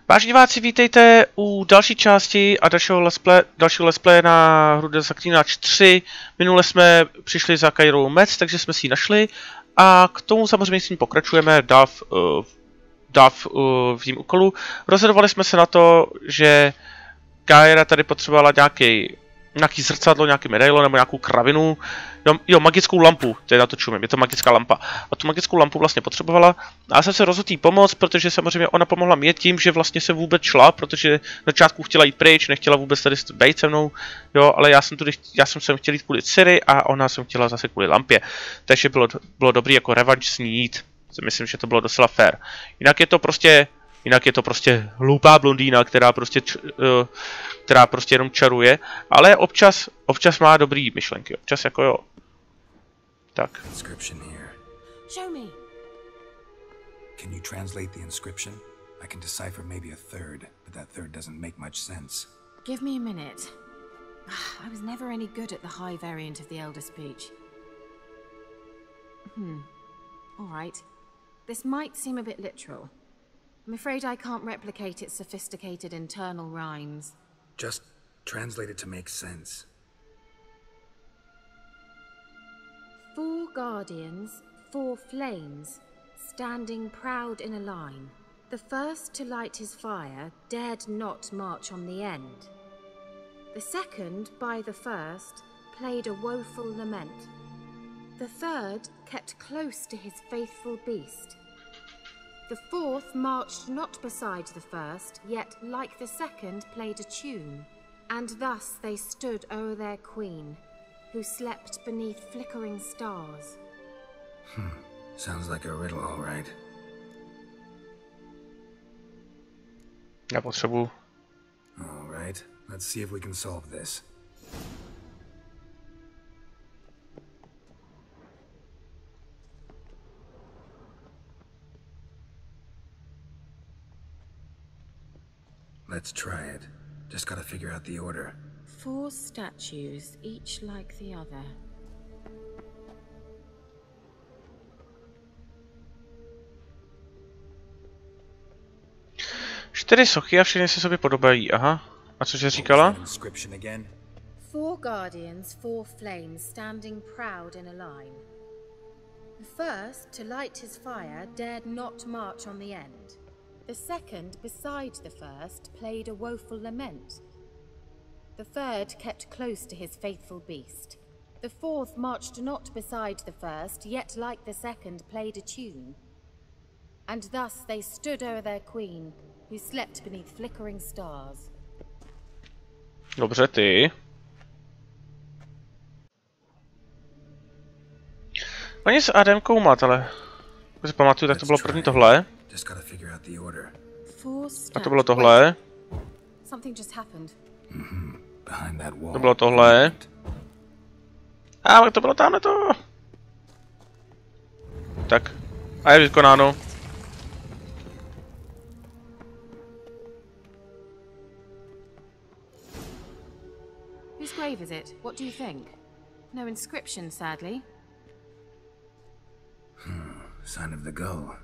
Vážení diváci, vítejte u další části a dalšího let's play na hru Zaklínač 3. Minule jsme přišli za Kairou Mec, takže jsme si ji našli. A k tomu samozřejmě s ní pokračujeme dál v tím úkolu. Rozhodovali jsme se na to, že Kaira tady potřebovala nějaký zrcadlo, nějaký medailon nebo nějakou kravinu. Jo, magickou lampu, to je na to čumím, je to magická lampa. A tu magickou lampu vlastně potřebovala. A já jsem se rozhodl jí pomoct, protože samozřejmě ona pomohla mě tím, že vlastně se vůbec šla, protože na začátku chtěla jít pryč, nechtěla vůbec tady být se mnou, jo, ale já jsem sem chtěl jít kvůli Ciri a ona jsem chtěla zase kvůli lampě. Takže bylo dobrý jako revanš s ní jít. Myslím, že to bylo docela fair. Jinak je to prostě hloupá blondýna, která prostě jenom čaruje, ale občas má dobrý myšlenky, občas jako jo. Tak. Show me. Can you translate the inscription? I can decipher maybe a third, but that third doesn't make much sense. Give me a minute. I was never any good at the high variant of the Elder speech. All right. This might seem a bit literal. I'm afraid I can't replicate its sophisticated internal rhymes. Just translate it to make sense. 4 guardians, 4 flames, standing proud in a line. The first to light his fire dared not march on the end. The second, by the first, played a woeful lament. The third kept close to his faithful beast. The fourth marched not beside the first, yet like the second played a tune. And thus they stood o'er their queen, who slept beneath flickering stars. Sounds like a riddle, all right. Já potřebuji. All right, let's see if we can solve this. Let's try it. Just gotta figure out the order. 4 statues, each like the other. Čtyři sochy a všechny se sobě podobají, aha. A cože říkala? 4 guardians, 4 flames, standing proud in a line. The first, to light his fire, dared not march on the end. The second, beside the first, played a woeful lament. The third kept close to his faithful beast. The fourth marched not beside the first, yet like the second played a tune. And thus they stood o'er their queen, who slept beneath flickering stars. Dobře, ty. Oni s Ademkou mat, ale... Když si pamatuju, tak to bylo první tohle. A to bylo tohle. To bylo tohle. A pak to bylo tamhle to. Tak. A je vykonáno. Whose grave is it? What do you think? No inscription, sadly. Sign of the gull.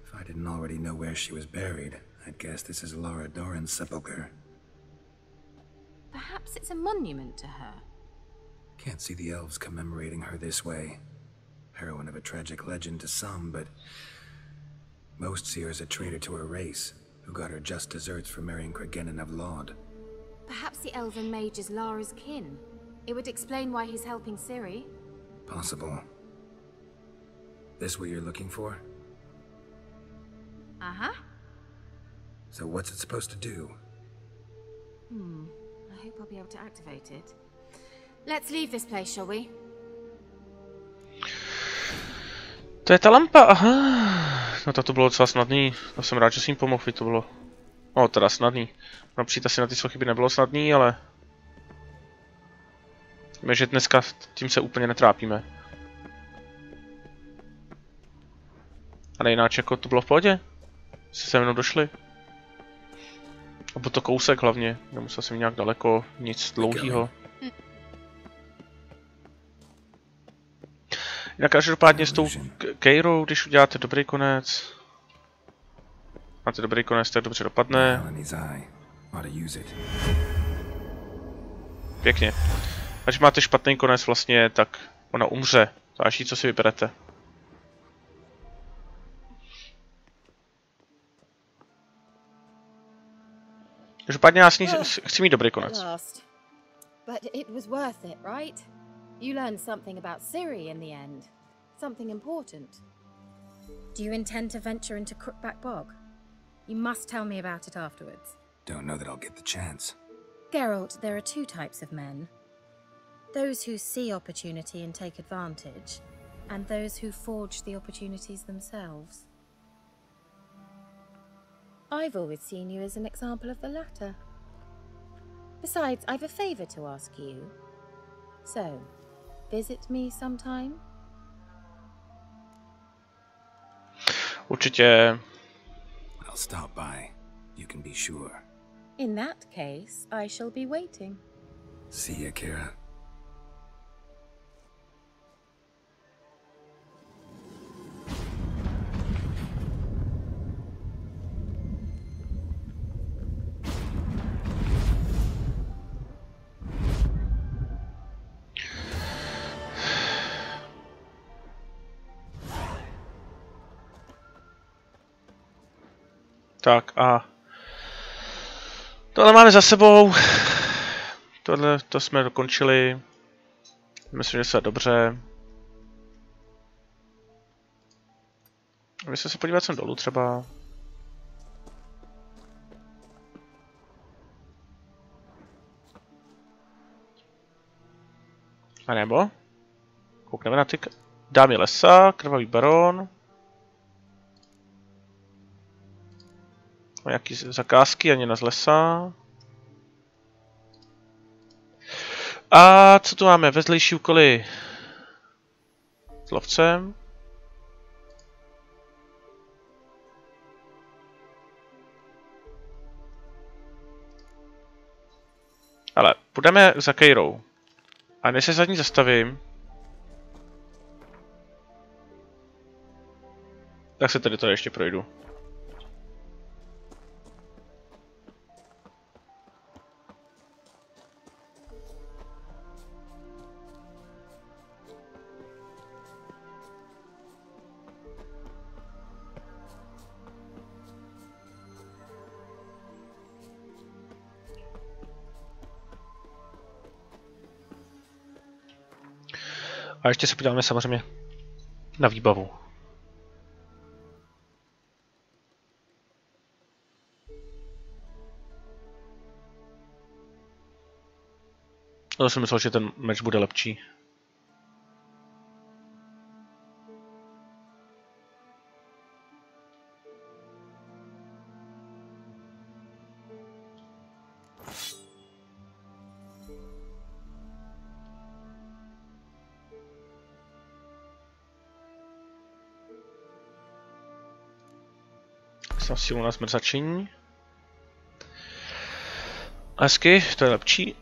If I didn't already know where she was buried, I'd guess this is Laura Doran's sepulcher. Perhaps it's a monument to her. Can't see the elves commemorating her this way. Heroine of a tragic legend to some, but most see her as a traitor to her race, who got her just desserts for marrying Cregennan of Laud. Perhaps the elven mage is Lara's kin. It would explain why he's helping Ciri. Possible. This what you're looking for? Uh-huh. So what's it supposed to do? I hope I'll be able to activate it. Let's leave this place, shall we? To je ta lampa, aha. No to bylo docela snadný. To jsem rád, že si jim pomohl, to bylo... No, teda snadný. No přijít asi na ty sochy by nebylo snadný, ale... Víme, že dneska tím se úplně netrápíme. A jináč jako to bylo v pohodě. Jste se mnou došli. A byl to kousek hlavně, nemusel jsem nějak daleko, nic dlouhýho. Jinak každopádně s tou Kairou, když uděláte dobrý konec. Máte dobrý konec, tak dobře dopadne. Pěkně. Až máte špatný konec vlastně, tak ona umře. Záleží, co si vyberete. Každopádně já s ní chci mít dobrý konec. But it was worth it, right? You learned something about Ciri in the end. Something important. Do you intend to venture into Crookback Bog? You must tell me about it afterwards. Don't know that I'll get the chance. Geralt, there are two types of men. Those who see opportunity and take advantage, and those who forge the opportunities themselves. I've always seen you as an example of the latter. Besides, I've a favor to ask you. So, visit me sometime? Určitě. I'll stop by. You can be sure. In that case, I shall be waiting. See ya, Kira. Tak a tohle máme za sebou. Tohle to jsme dokončili. Myslím, že se dobře. Myslím se podívat sem dolů třeba. A nebo? Koukneme na ty dámy lesa, krvavý baron. Nějaký zakázky, ani z lesa. A co tu máme? Vedlejší úkoly s lovcem. Ale půjdeme za Keirou. A než se za ní zastavím, tak se tady to ještě projdu. A ještě se podíváme samozřejmě na výbavu. To jsem myslel, že ten meč bude lepší. Jsem sílu na zmrzačení. Hezky, to je lepší.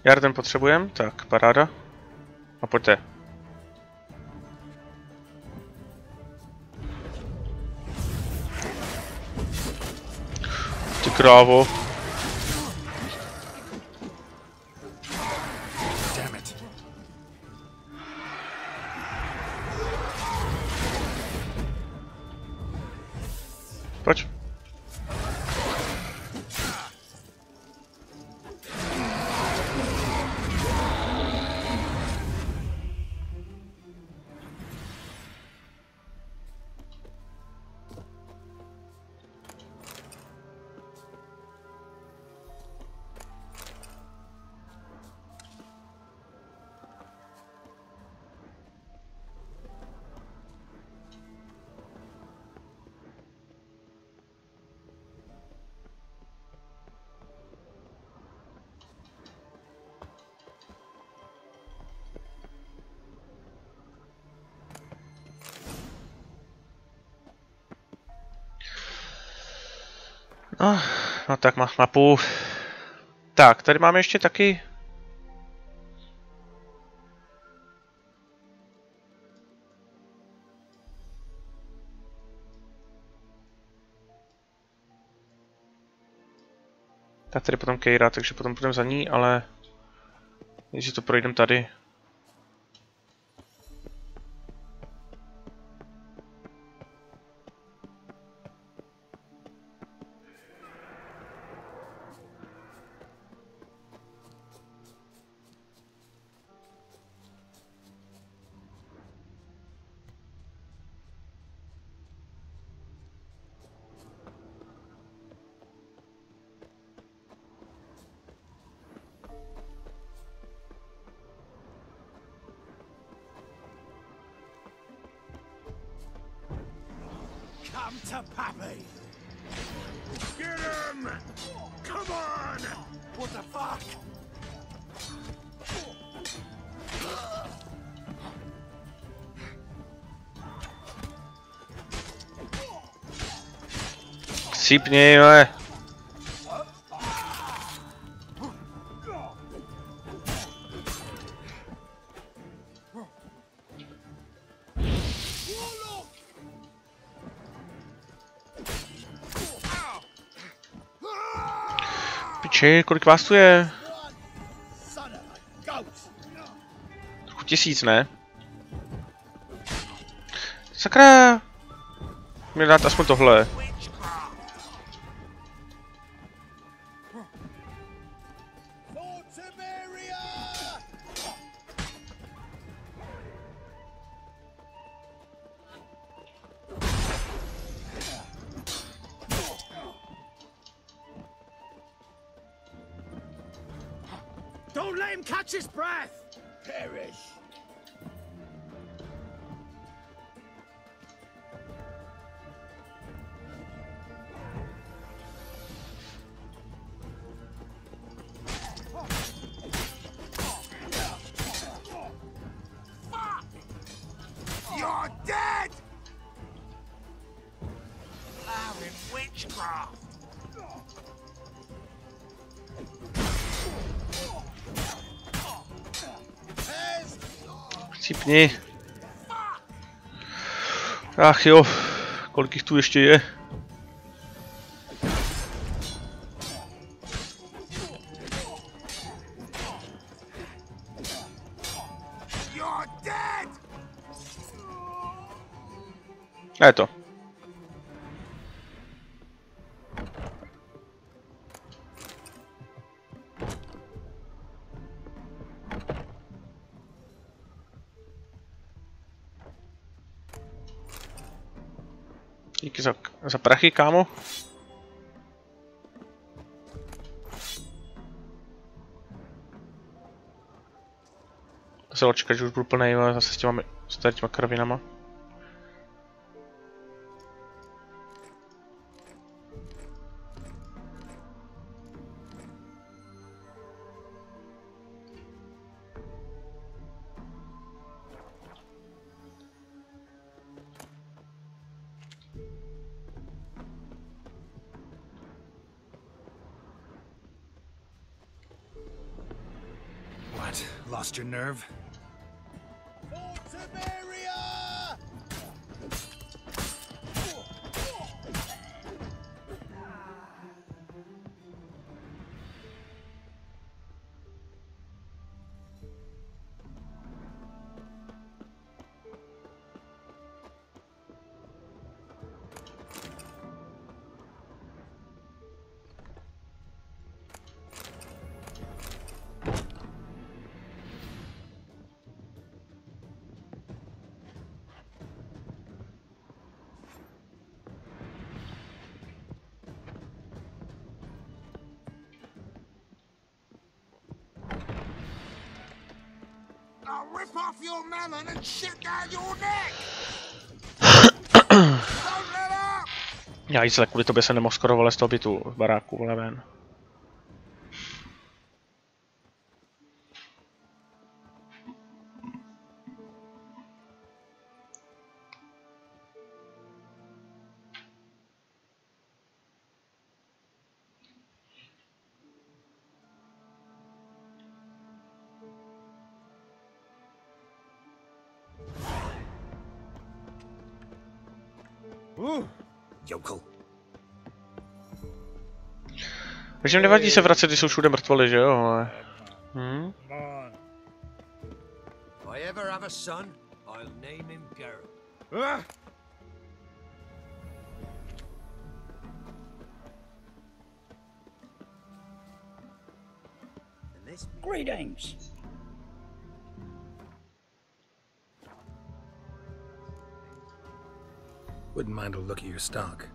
Jarden potřebujem, tak paráda. A pojďte. Ty krávo. Pojď. No tak má mapu. Tak, tady máme ještě taky. Tak tady potom Keira, takže potom půjdeme za ní, ale jestli to projdeme tady. Come to Pappy! Get him! Come on! What the fuck? Chcípni, ale. Piči, kolik vás tu je? Trochu 1000, ne? Sakra! Měl dát aspoň tohle. Don't let him catch his breath! Perish! You're dead! Allowing witchcraft! Chcípni. Ach jo, kolik jich tu ještě je? A je to. Díky za prachy, kámo. To se očekat, že už budu plnej, ale zase s těma kravinama. Lost your nerve? I'll rip off your melon and shit down your neck. Don't let up. Já jízle, kvůli tobě se nemohl skoro vole z toho bytu v baráku, vole ven. Yokel. Takže jim nevadí se vracet, když jsou všude mrtvoly, že jo, ale... If I ever have a son, I'll name him Garrett. Greetings. Wouldn't mind a look at your stock.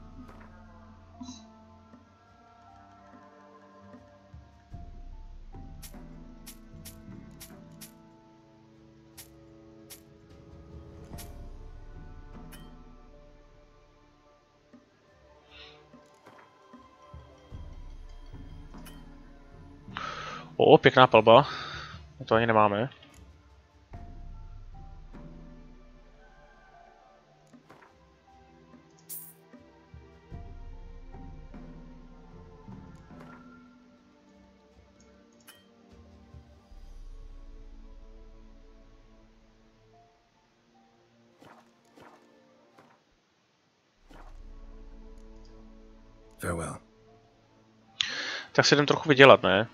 O, pěkná palba. To ani nemáme. Farewell. Tak si jdem trochu vydělat, ne?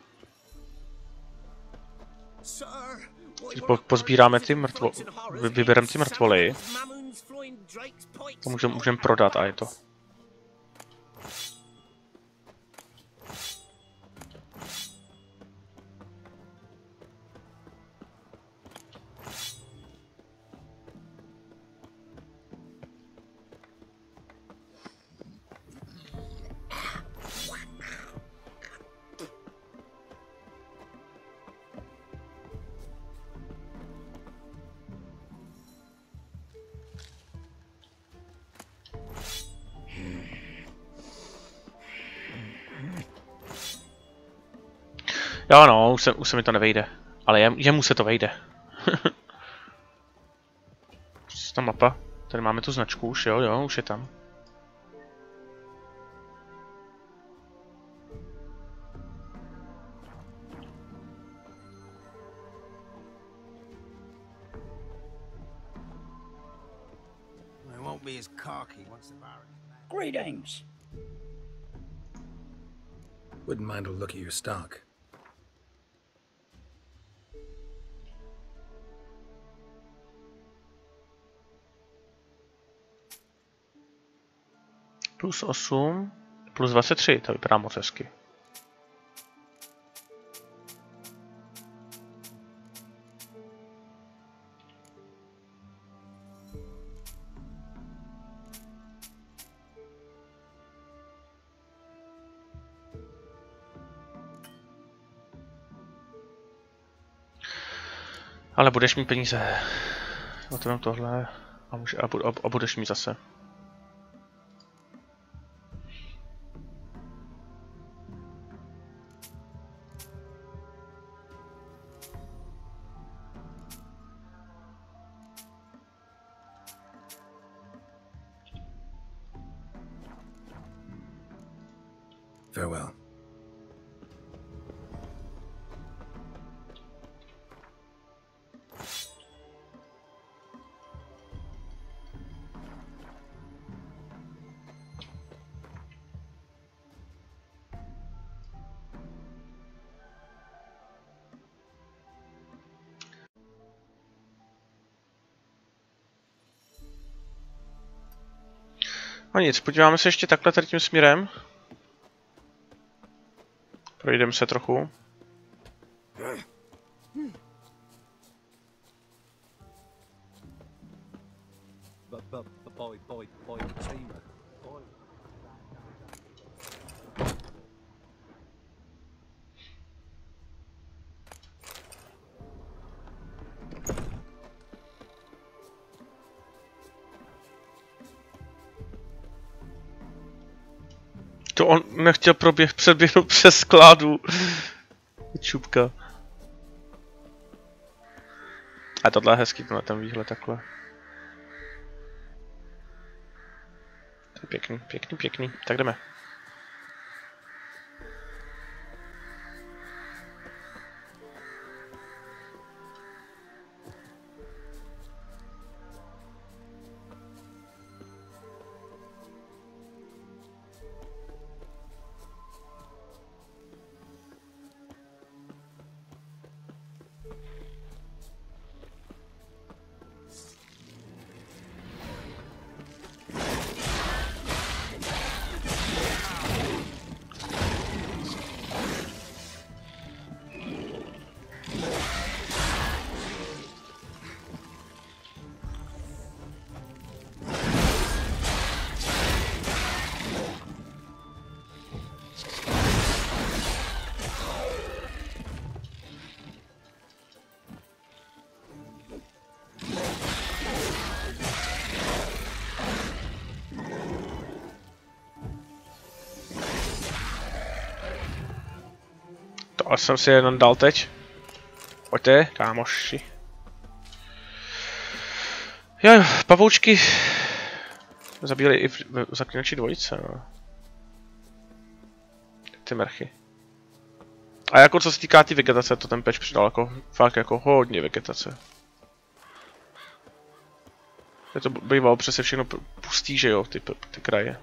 Pozbíráme ty vybereme ty mrtvoly. To můžeme prodat a je to. Jo no, už se mi to nevejde. Ale jemu se to vejde. Ta mapa. Tady máme tu značku už, jo, už je tam. Greetings. Wouldn't mind a look at your stock. Plus 8, plus 23, to vypadá moc hezky. Ale budeš mít peníze. Otevřem tohle a budeš mít zase. Farewell. A nic, podíváme se ještě takhle tady tím směrem. Projdeme se trochu. To on nechtěl předběhnout přes skládu. Čupka. A tohle je hezký, ten výhled takhle. To je pěkný, pěkný, pěkný. Tak jdeme. To jsem si jenom dal teď. Pojďte, kámoši. Jo, pavoučky zabíjeli i v Zaklínači dvojice, no. Ty mrchy. A jako co se týká ty vegetace, to ten peč přidal jako fakt jako hodně vegetace. Je to bývalo přesně všechno pustý, že jo, ty kraje.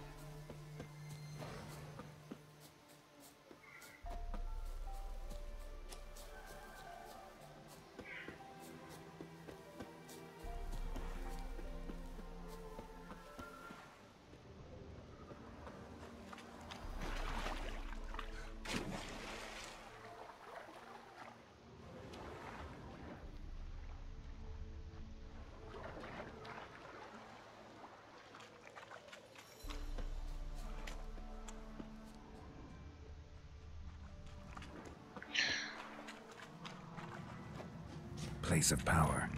Place of power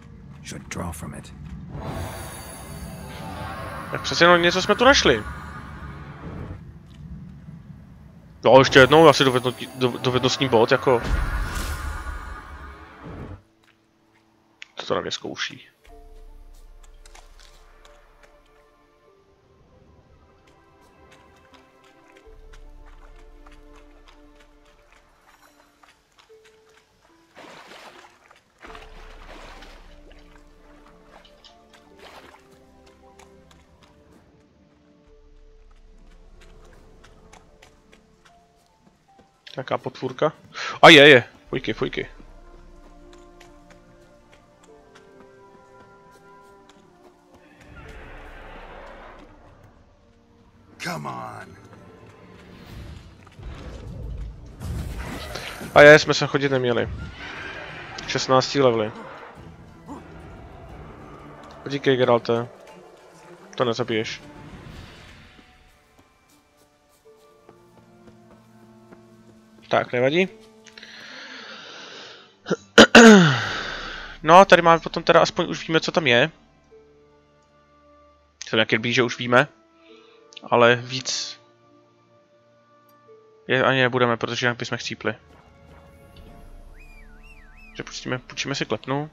should draw from it. Tak přesně no, něco jsme tu našli. Jo, ještě jednou, asi dovednostní bod, jako... Co to na mě zkouší? Nějaká potvůrka. A je. Fujky. Come on. A jsme se chodit neměli. 16 levely. Podíkej, Geralte. To nezabiješ. Tak, nevadí. No, tady máme potom teda aspoň už víme, co tam je. Jsem nějaký blíže, už víme. Ale víc... ani nebudeme, protože jinak bychom chcípli. Takže půjčíme si klepnu.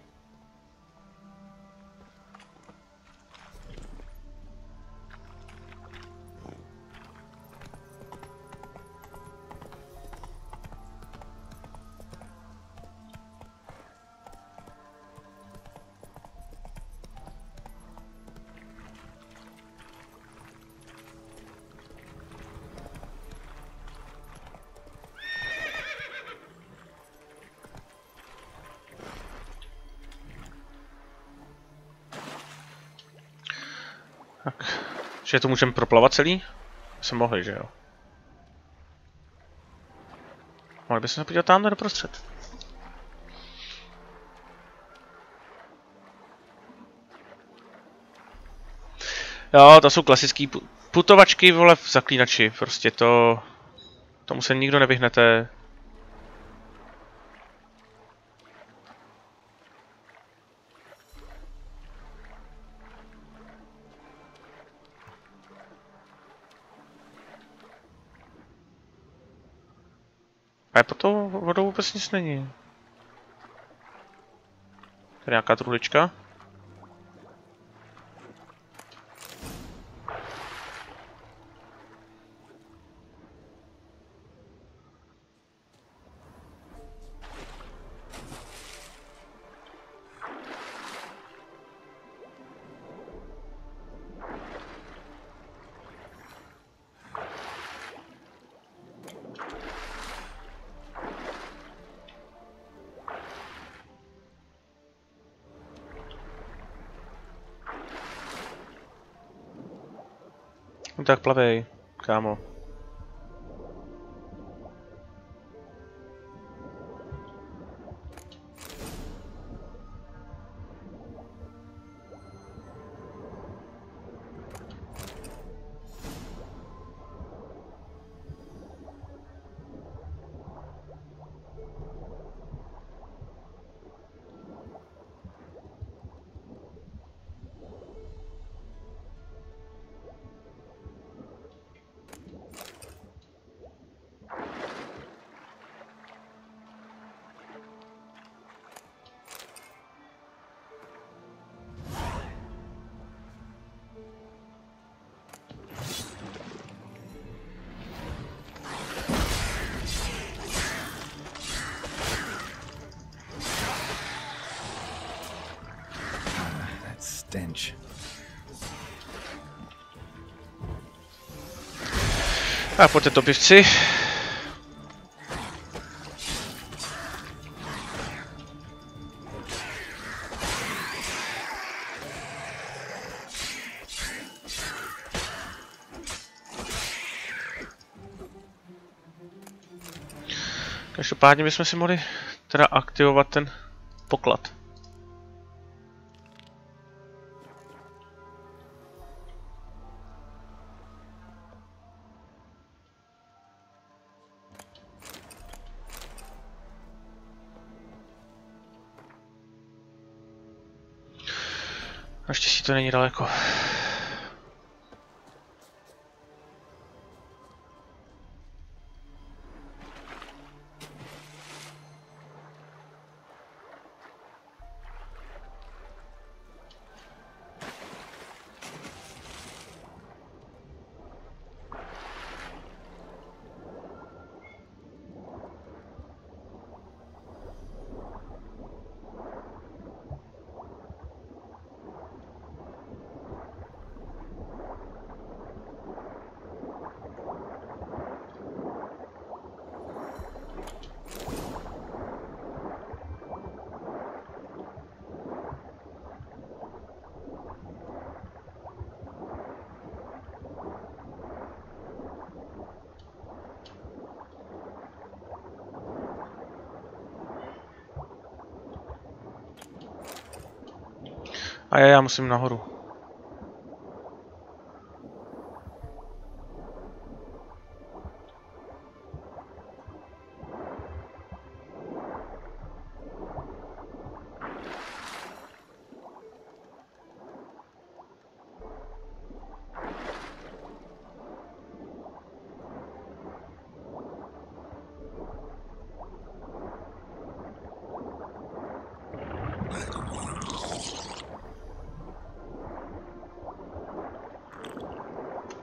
Tak, že to můžeme proplavat celý? Jsme mohli, že jo? Mohli bychom se podívat tamhle doprostřed. Jo, to jsou klasický putovačky, vole, v Zaklínači. Prostě tomu se nikdo nevyhnete. A pod tou vodou vůbec nic není. Tady nějaká truhlička. No tak plavej, kámo. Stench. A pojďte to pivci. Každopádně bychom si mohli teda aktivovat ten poklad. Naštěstí to není daleko. A já musím nahoru.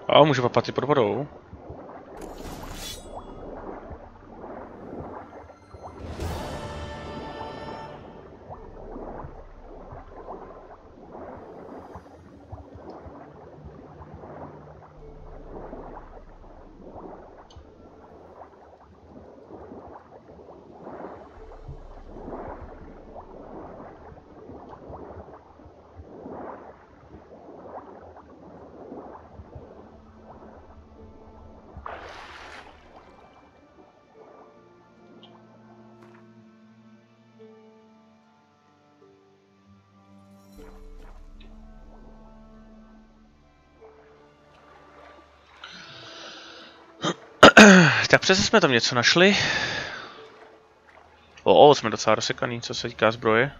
A můžu papat i pod vodou. Tak přece jsme tam něco našli. Jsme docela rozsekaný, co se týká zbroje.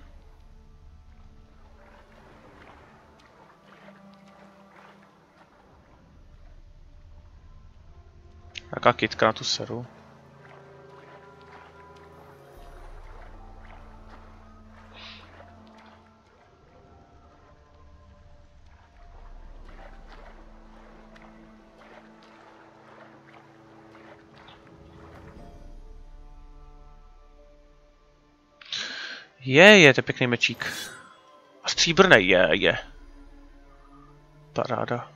Jaká kytka na tu seru. Je, to je pěkný mečík. A stříbrný, je. Paráda.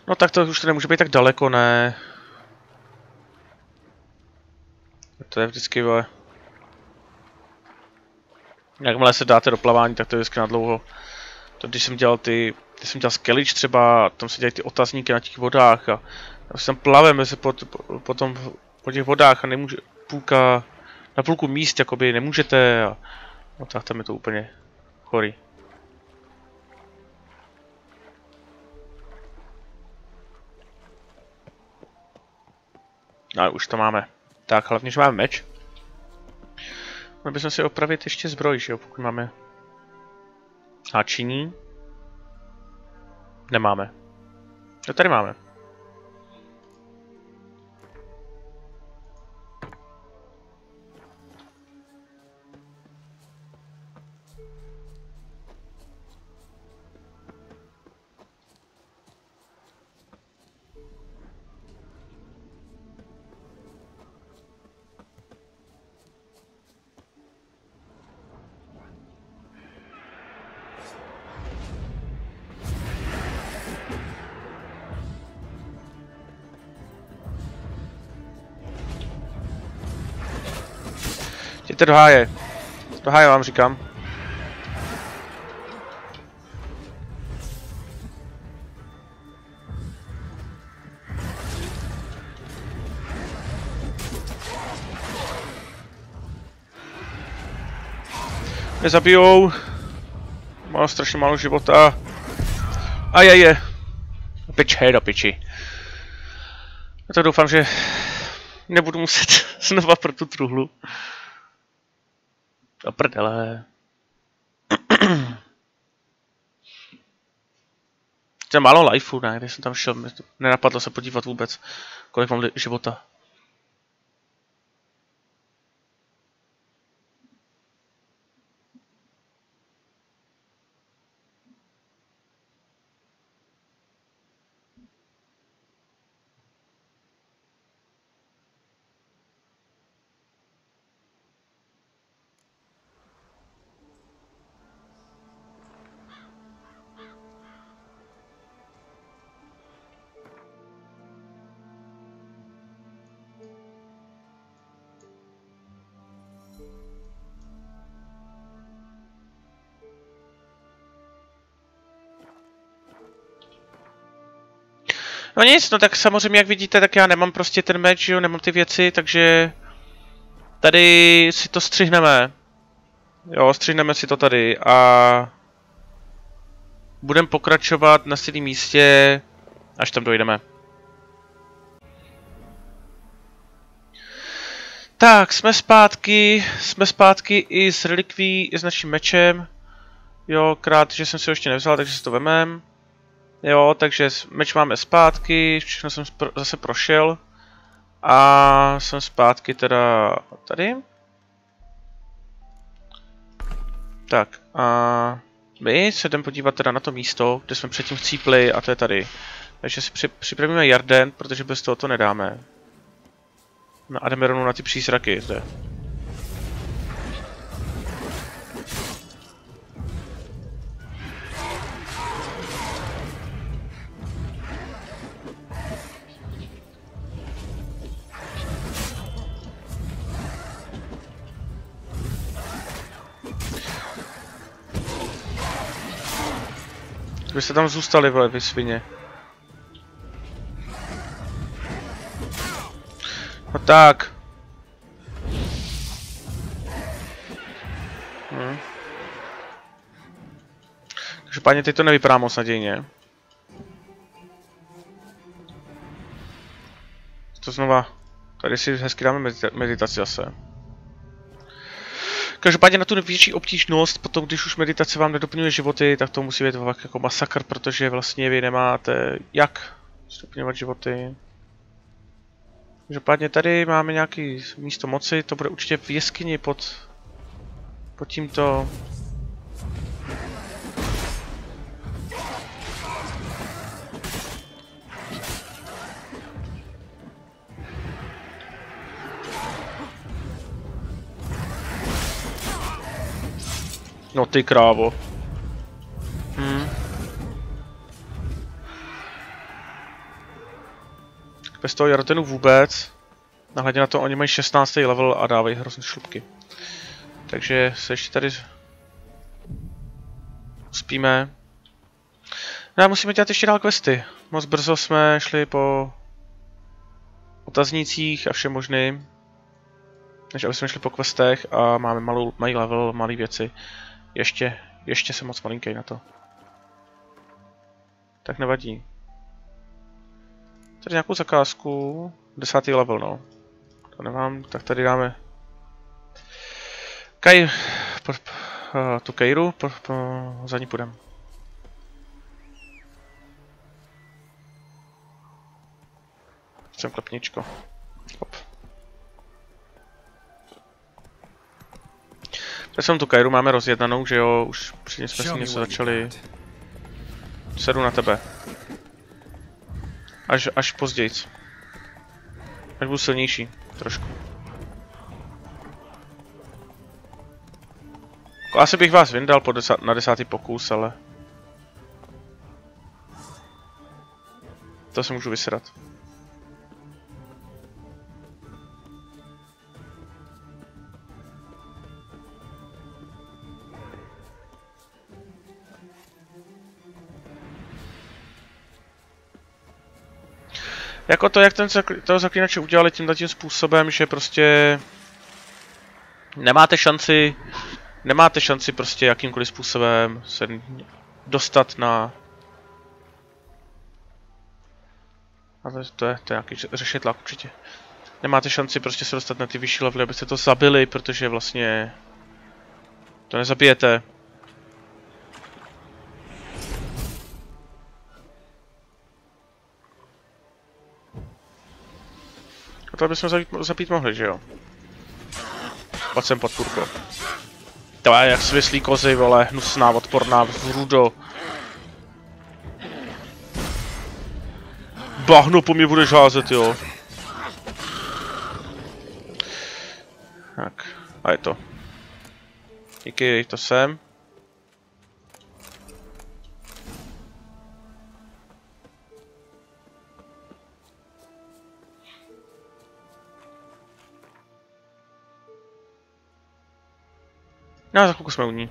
No tak to už to nemůže být tak daleko, ne? To je vždycky, vole. Jakmile se dáte do plavání, tak to je vždycky na dlouho. To když jsem dělal Zaklínač třeba, tam se dělají ty otazníky na těch vodách a když tam plaveme se po těch vodách a nemůže, na půlku míst jakoby nemůžete a no tak tam je to úplně chorý. Ale už to máme. Tak, hlavně, že máme meč. Mohli bychom si opravit ještě zbroj, že jo, pokud máme háčiní. Nemáme. Jo, tady máme. Jděte do háje. Do háje vám říkám. Mě zabijou. Mám strašně málo života. A je. Do piči. Já tak doufám, že nebudu muset znova pro tu truhlu. A prdele. To je málo lifeu, ne? Když jsem tam šel, nenapadlo se podívat vůbec, kolik mám života. No nic, no tak samozřejmě jak vidíte, tak já nemám prostě ten meč, jo, nemám ty věci, takže tady si to střihneme. Jo, střihneme si to tady a budeme pokračovat na stejném místě, až tam dojdeme. Tak, jsme zpátky i s relikví, i s naším mečem. Jo, že jsem si ho ještě nevzal, takže si to vemem. Jo, takže meč máme zpátky, všechno jsem zase prošel. A jsem zpátky teda tady. Tak, a my se jdeme podívat teda na to místo, kde jsme předtím chcípli, a to je tady. Takže si připravíme jarden, protože bez toho to nedáme. No a jdeme rovnou na ty přízraky zde. Vy jste tam zůstali, vole, vy svině. No tak. Každopádně teď to nevypadá moc nadějně. To znova, tady si hezky dáme meditaci zase. Každopádně na tu větší obtížnost, potom když už meditace vám nedoplňuje životy, tak to musí být jako masakr, protože vlastně vy nemáte jak doplňovat životy. Každopádně tady máme nějaký místo moci, to bude určitě v jeskyni pod tímto. No ty krávo. Bez toho Jarotenu vůbec. Nahledně na to, oni mají 16. level a dávají hrozně šlupky. Takže se ještě tady uspíme. No a musíme dělat ještě dál questy. Moc brzo jsme šli po otaznících a všem možným. Než aby jsme šli po questech a máme malý level, malý věci. Ještě jsem moc malinký na to. Tak nevadí. Tady nějakou zakázku. 10. level, no. To nemám, tak tady dáme tu Kairu, za ní půjdem. Jsem klepničko. Hop. Teď jsem tu Kairu máme rozjednanou, že jo, už předtím jsme si něco začali. Sedu na tebe. Až později. Až budu silnější, trošku. Asi bych vás vyndal na 10. pokus, ale... To se můžu vysedat. Jako to, jak toho zaklínače udělali tímhletím způsobem, že prostě nemáte šanci prostě jakýmkoliv způsobem se dostat na... A to je nějaký řešetlák určitě. Nemáte šanci prostě se dostat na ty vyšší levely, abyste to zabili, protože vlastně to nezabijete. A to bychom zabít mohli, že jo? Pojď sem, podpůrko. To je jak svislý kozy, vole, hnusná, odporná, vrudo. Bahno po mě budeš házet, jo. Tak, a je to. Díky, to sem. No, za chvilku jsme u ní.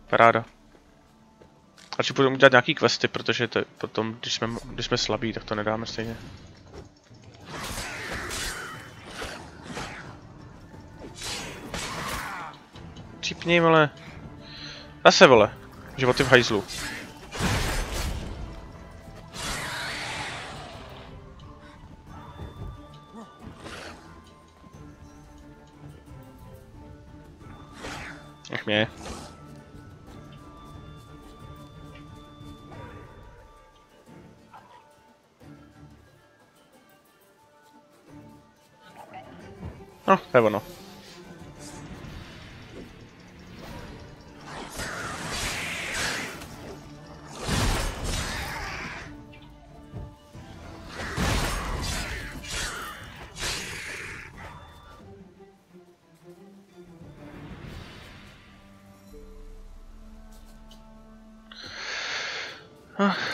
Paráda. Radši budeme dělat nějaký questy, protože to potom, když jsme slabí, tak to nedáme stejně. Čípni, vole. Zase, vole. Životy v hajzlu. Nech mě. No, to je ono.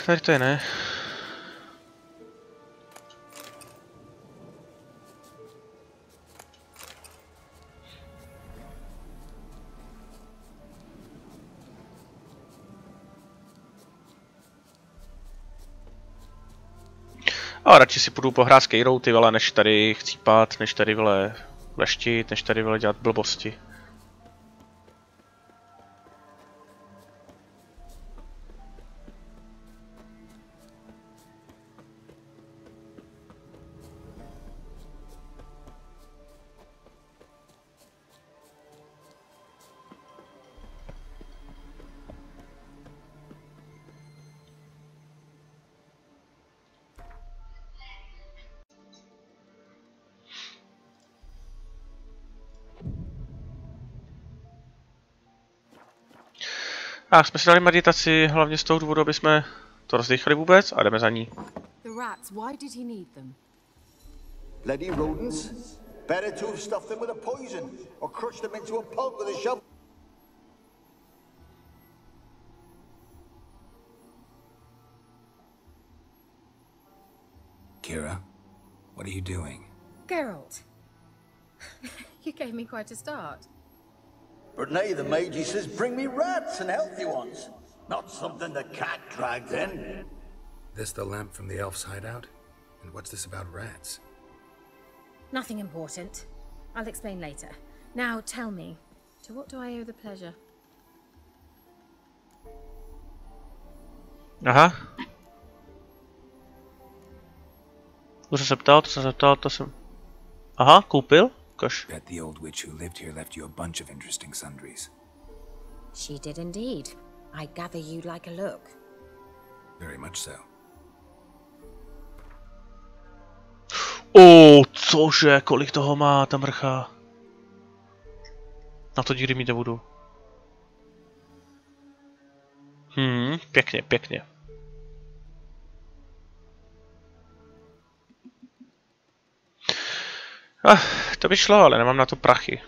Tady to je ne. A radši si půjdu pohrát s Keirou, ty vole, než tady chcípat, než tady, vole, leštit, než tady, vole, dělat blbosti. A jsme si dali meditaci hlavně z toho důvodu, aby jsme to rozdýchali vůbec a jdeme za ní. The rats, why did he need them? Bloody rodents. Better to have stuffed them with a poison or crushed them into a pulp with a shovel. Kira, what are you doing? Geralt. You gave me quite a start. But nay, the mage, he says, bring me rats and healthy ones. Not something the cat dragged in. This the lamp from the elf's hideout? And what's this about rats? Nothing important. I'll explain later. Now tell me, to what do I owe the pleasure? Aha. To jsem se ptal, to jsem... Aha, koupil? Kož. Bet the old witch who lived here left you a bunch of interesting sundries. She did indeed. I gather you'd like a look. Very much so. Cože, kolik toho má ta mrcha? Na to díry mít nebudu. Pěkně, pěkně. To by šlo, ale nemám na to prachy.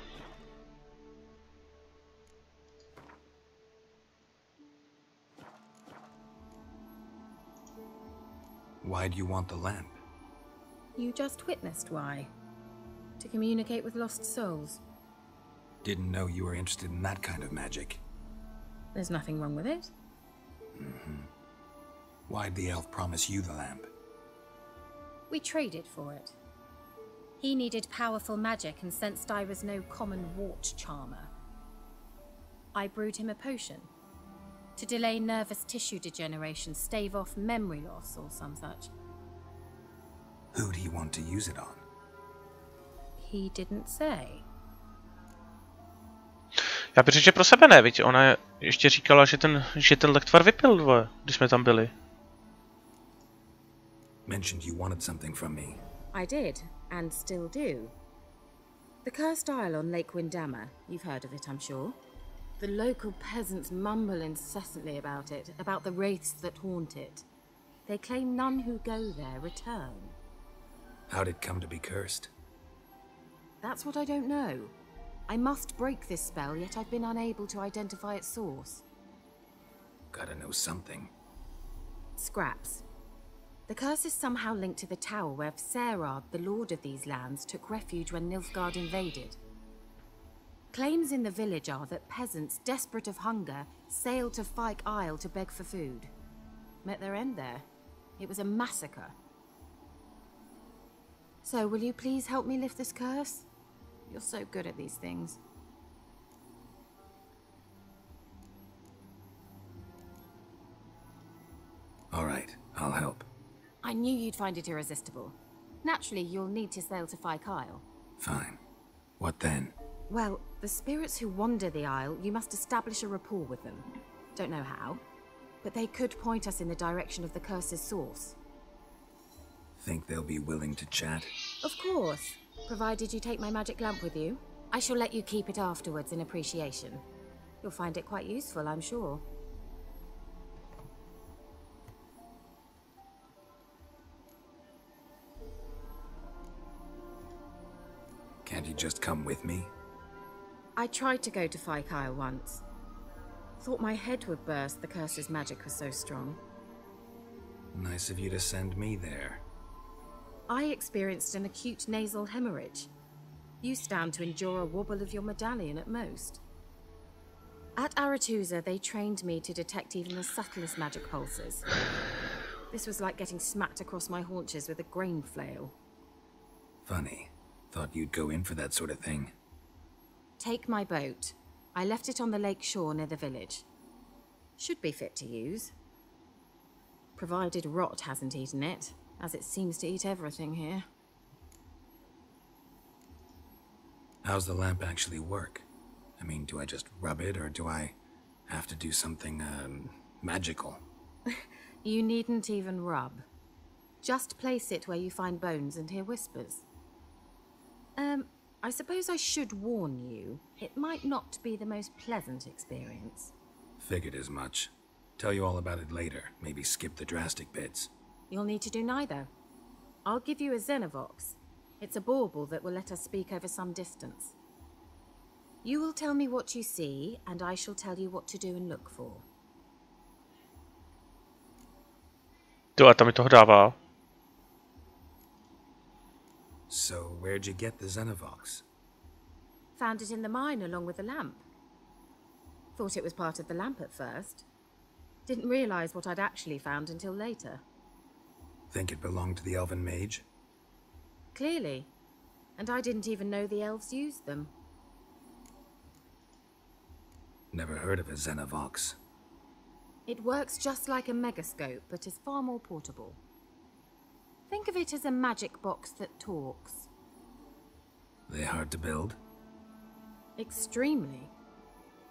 Why do you want the lamp? You just witnessed why. To communicate with lost souls. Didn't know you were interested in that kind of magic. There's nothing wrong with it. Why'd the elf promise you the lamp? We traded for it. He needed powerful magic and sensed I was no common wart charmer. I brewed him a potion. To delay nervous tissue degeneration, stave off memory loss or some such. Who'd he want to use it on? He didn't say. Já bych řekl, že pro sebe ne, viď? Ona ještě říkala, že ten lektvar vypil, když jsme tam byli. Mentioned you wanted something from me. I did, and still do. The cursed isle on Lake Windammer, you've heard of it, I'm sure. The local peasants mumble incessantly about it, about the wraiths that haunt it. They claim none who go there return. How'd it come to be cursed? That's what I don't know. I must break this spell, yet I've been unable to identify its source. Gotta know something. Scraps. The curse is somehow linked to the tower where Serard, the lord of these lands, took refuge when Nilfgaard invaded. Claims in the village are that peasants, desperate of hunger, sailed to Fyke Isle to beg for food. Met their end there. It was a massacre. So, will you please help me lift this curse? You're so good at these things. All right, I'll help. I knew you'd find it irresistible. Naturally, you'll need to sail to Fyke Isle. Fine. What then? Well, the spirits who wander the isle, you must establish a rapport with them. Don't know how, but they could point us in the direction of the curse's source. Think they'll be willing to chat? Of course, provided you take my magic lamp with you. I shall let you keep it afterwards in appreciation. You'll find it quite useful, I'm sure. Can't you just come with me? I tried to go to Fyke Isle once. Thought my head would burst, the curse's magic was so strong. Nice of you to send me there. I experienced an acute nasal hemorrhage. You stand to endure a wobble of your medallion at most. At Aretusa, they trained me to detect even the subtlest magic pulses. This was like getting smacked across my haunches with a grain flail. Funny. Thought you'd go in for that sort of thing. Take my boat. I left it on the lake shore near the village. Should be fit to use. Provided rot hasn't eaten it, as it seems to eat everything here. How's the lamp actually work? I mean, do I just rub it, or do I have to do something, magical? You needn't even rub. Just place it where you find bones and hear whispers. I suppose I should warn you, it might not be the most pleasant experience. Figured as much. Tell you all about it later. Maybe skip the drastic bits. You'll need to do neither. I'll give you a Xenovox. It's a bauble that will let us speak over some distance. You will tell me what you see, and I shall tell you what to do and look for. Jo, a tam mi toho dává. So, where'd you get the Xenovox? Found it in the mine along with the lamp. Thought it was part of the lamp at first. Didn't realize what I'd actually found until later. Think it belonged to the elven mage? Clearly. And I didn't even know the elves used them. Never heard of a Xenovox. It works just like a megascope, but is far more portable. Think of it as a magic box that talks. They hard to build? Extremely.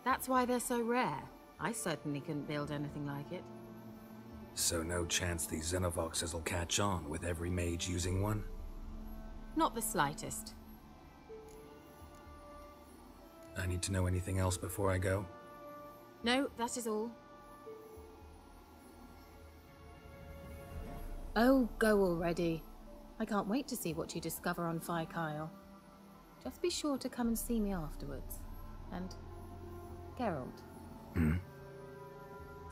That's why they're so rare. I certainly couldn't build anything like it. So no chance these Xenovoxes will catch on with every mage using one? Not the slightest. I need to know anything else before I go? No, that is all. Oh, go already. I can't wait to see what you discover on Kyle. Just be sure to come and see me afterwards. And Geralt.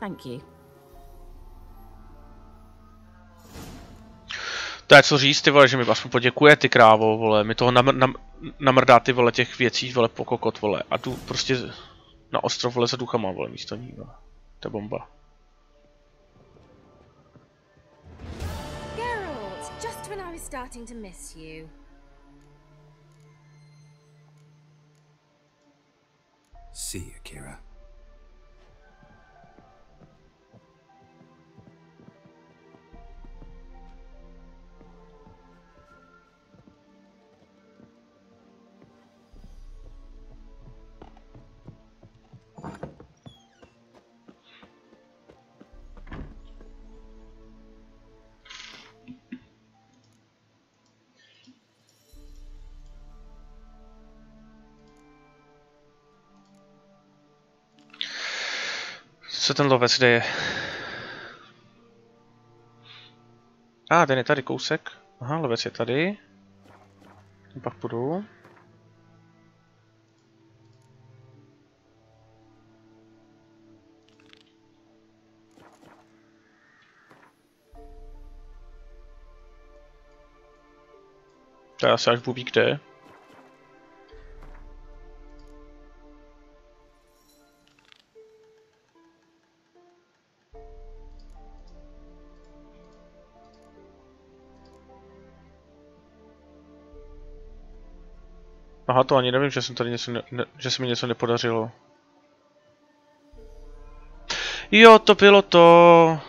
Thank you. To je co říct, ty vole, že mi aspoň poděkuje, ty krávo, vole, mi toho namrdá ty vole těch věcí, vole, po kokot, vole, a tu prostě na ostrov, vole, za duchama, vole, místo ní, vole. To je bomba. Geralt, just when I was starting to miss you. See you, Kira. Co ten lovec, kde je? Ten je tady kousek. Aha, lovec je tady. Pak půjdu. To je asi až bubí kde. Aha, to ani nevím, že jsem tady něco že se mi něco nepodařilo. Jo, to bylo to.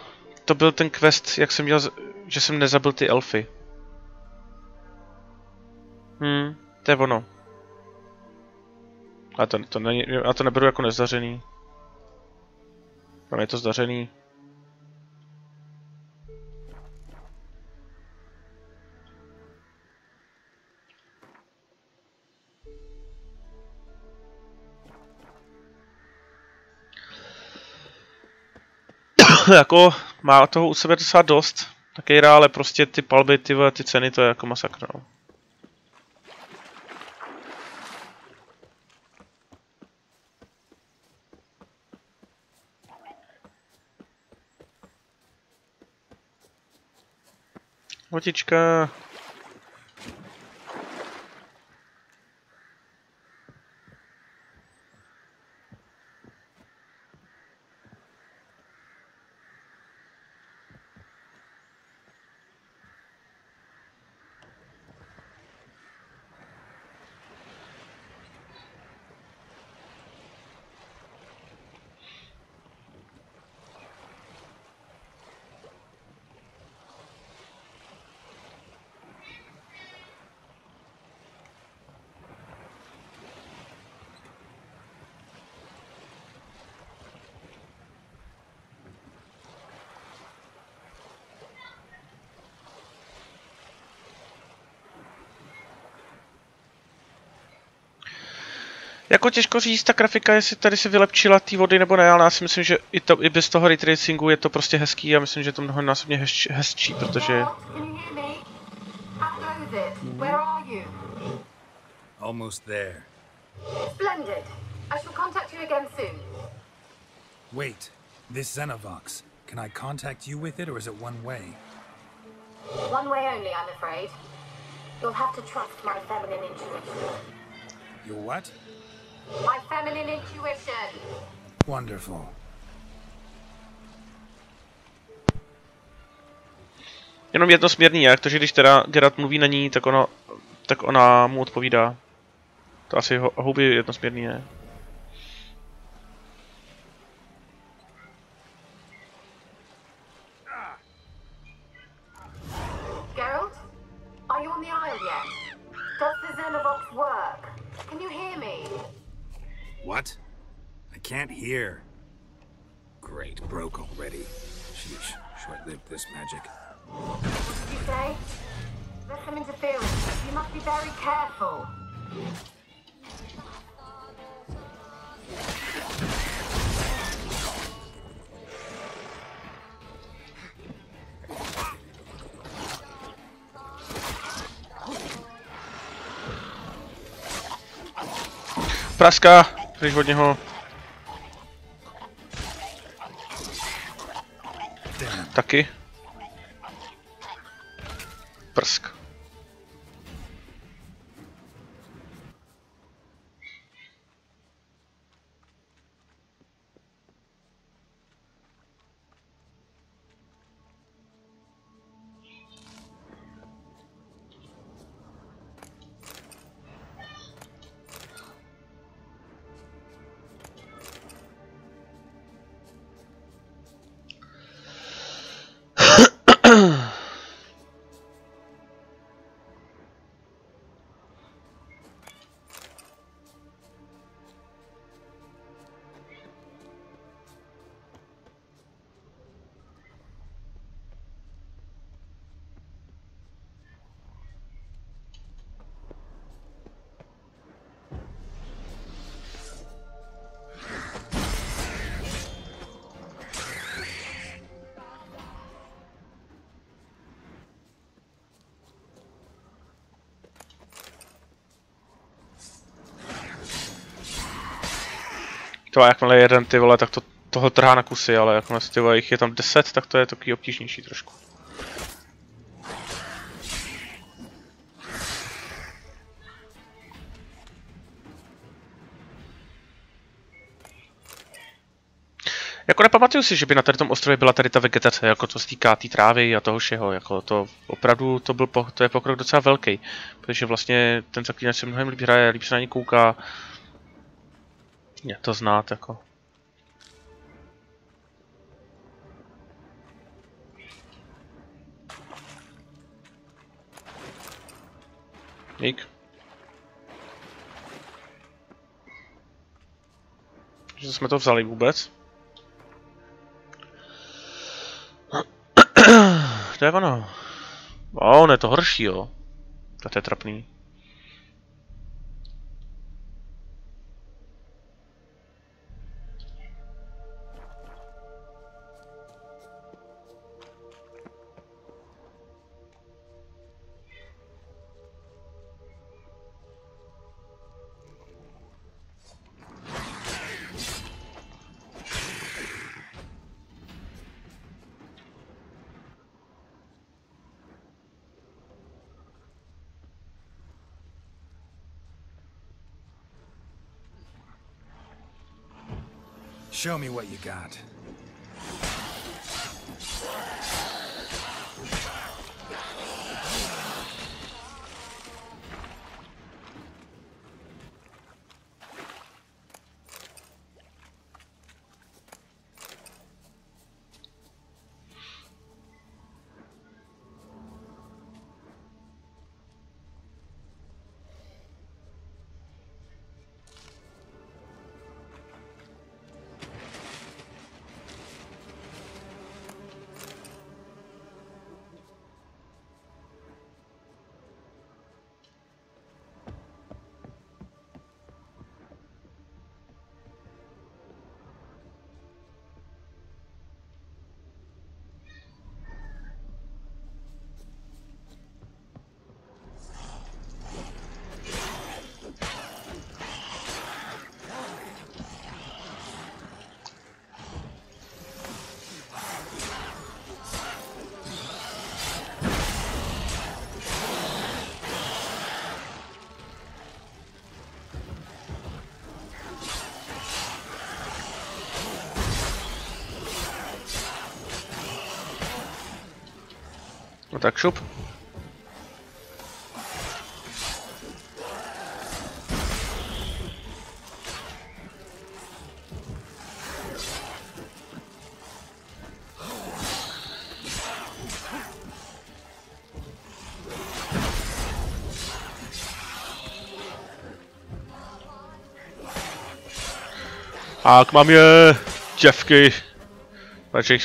To byl ten quest, jak jsem měl, že jsem nezabil ty elfy. To je ono. A to neberu jako nezdařený. Tam je to zdařený. Jako má toho u sebe docela dost. Taky ale prostě ty palby, ty ceny, to je jako masakr, no. Vodička. Jako těžko říct, ta grafika, jestli tady si vylepčila ty vody nebo ne, ale já si myslím, že i bez toho ray tracingu je to prostě hezký a myslím, že to mnohonásobně hezčí, protože... Almost there. Splendid. I shall contact you again soon. Wait, this Xenovox. Can I contact you with it, or is it one way? One way only, I'm afraid. You'll have to trust my feminine intuition. Your what? My feminine intuition. Wonderful. Jenom jednosměrný, jak to, že když teda Geralt mluví na ní, tak ona mu odpovídá. To asi houby jednosměrný, ne? Geralt? Are you on the isle yet? Does the Xenovox work? Can you hear me? What? I can't hear. Great, broke already. Sheesh, short-lived this magic. What did you say? There's some interference. You must be very careful. Praska, pryč od něho. Taky. Prsk. To jakmile je jeden, ty vole, tak toho trhá na kusy, ale jakmile ty vole, jich je tam 10, tak to je takový obtížnější trošku. Jako nepamatuju si, že by na tady tom ostrově byla tady ta vegetace, jako co se týká té trávy a toho všeho, jako to opravdu to je pokrok docela velký, protože vlastně ten Zaklínač se mnohem líp hraje, líp se na ně kouká. Je to znát, jako. Dík. Že jsme to vzali vůbec. To je ono. On je to horší, jo. To je trapný. Show me what you got. No tak šup. Tak mám je, děvky.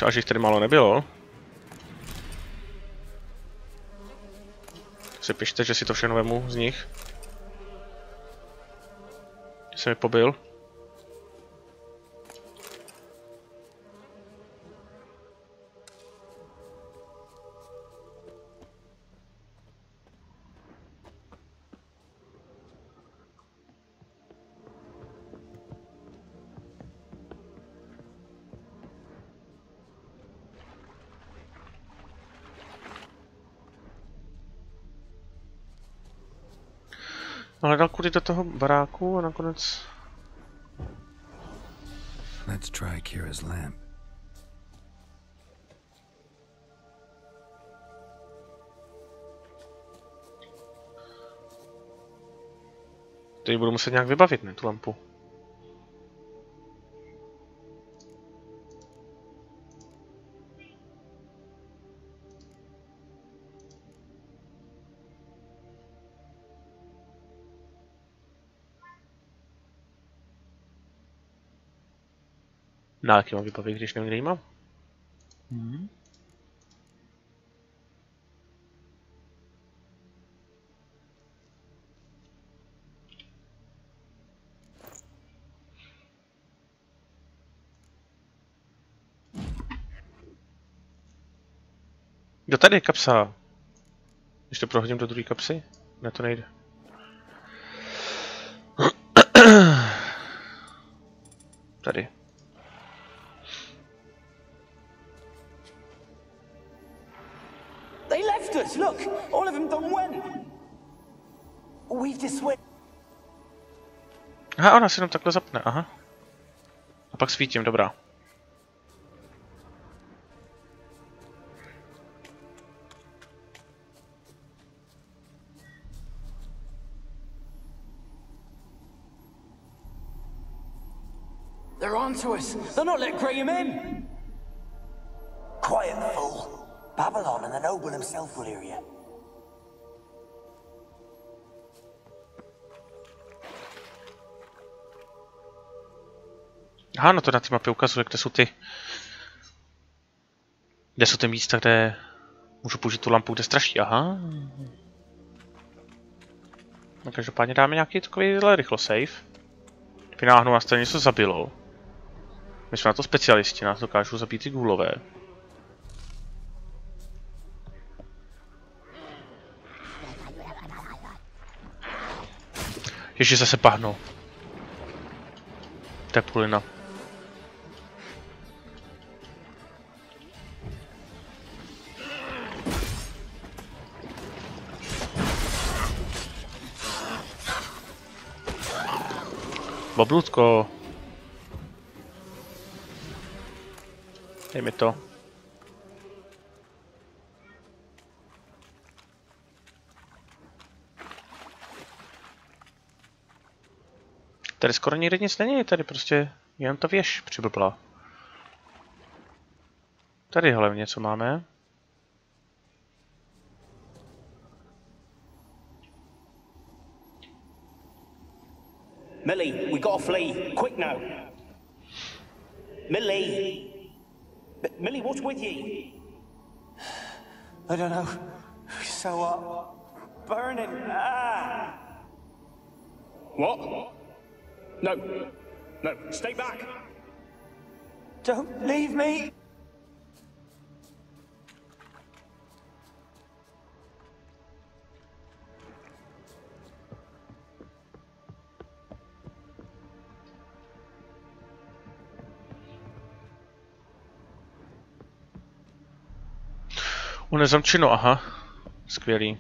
Až jich tady málo nebylo. Si pište, že si to všechno vemu z nich. Jsem mi pobil. Ale dal kudy do toho baráku a nakonec... Let's try Kira's lamp. Teď budu muset nějak vybavit, ne, tu lampu. Na jaký mám vybavit, když nevím, kde jí mám? Jo, tady je kapsa. Když to prohodím do druhé kapsy? Ne, to nejde. Tady. They left us. Look, all of them done went. We've dissuaded. Aha, ona se jenom takhle zapne, aha. A pak svítím, dobrá. They're onto us. They're not letting Graham in. Quiet, fool. Babylon and the noble himself will hear you. Aha, no to na té mapě ukazuje, kde jsou ty... Kde jsou ty místa, kde... Můžu použít tu lampu, kde straší, aha. No každopádně dáme nějaký takový rychlo save. Kdyby náhodou nás tady něco zabilo. My jsme na to specialisti, nás dokážou zabít i gůlové. Ještě zase pahnou. Teplina. Boblutko. Dej mi to. Tady skoro nikde nic není, tady prostě jen ta věž přiblbla. Tady hlavně něco máme. Millie, we gotta flee. Quick now. Millie. Millie, what's with you? I don't know. So what? Burning. Ah. What? No. No, stay back. Don't leave me. Nezamčeno, aha. Skvělý.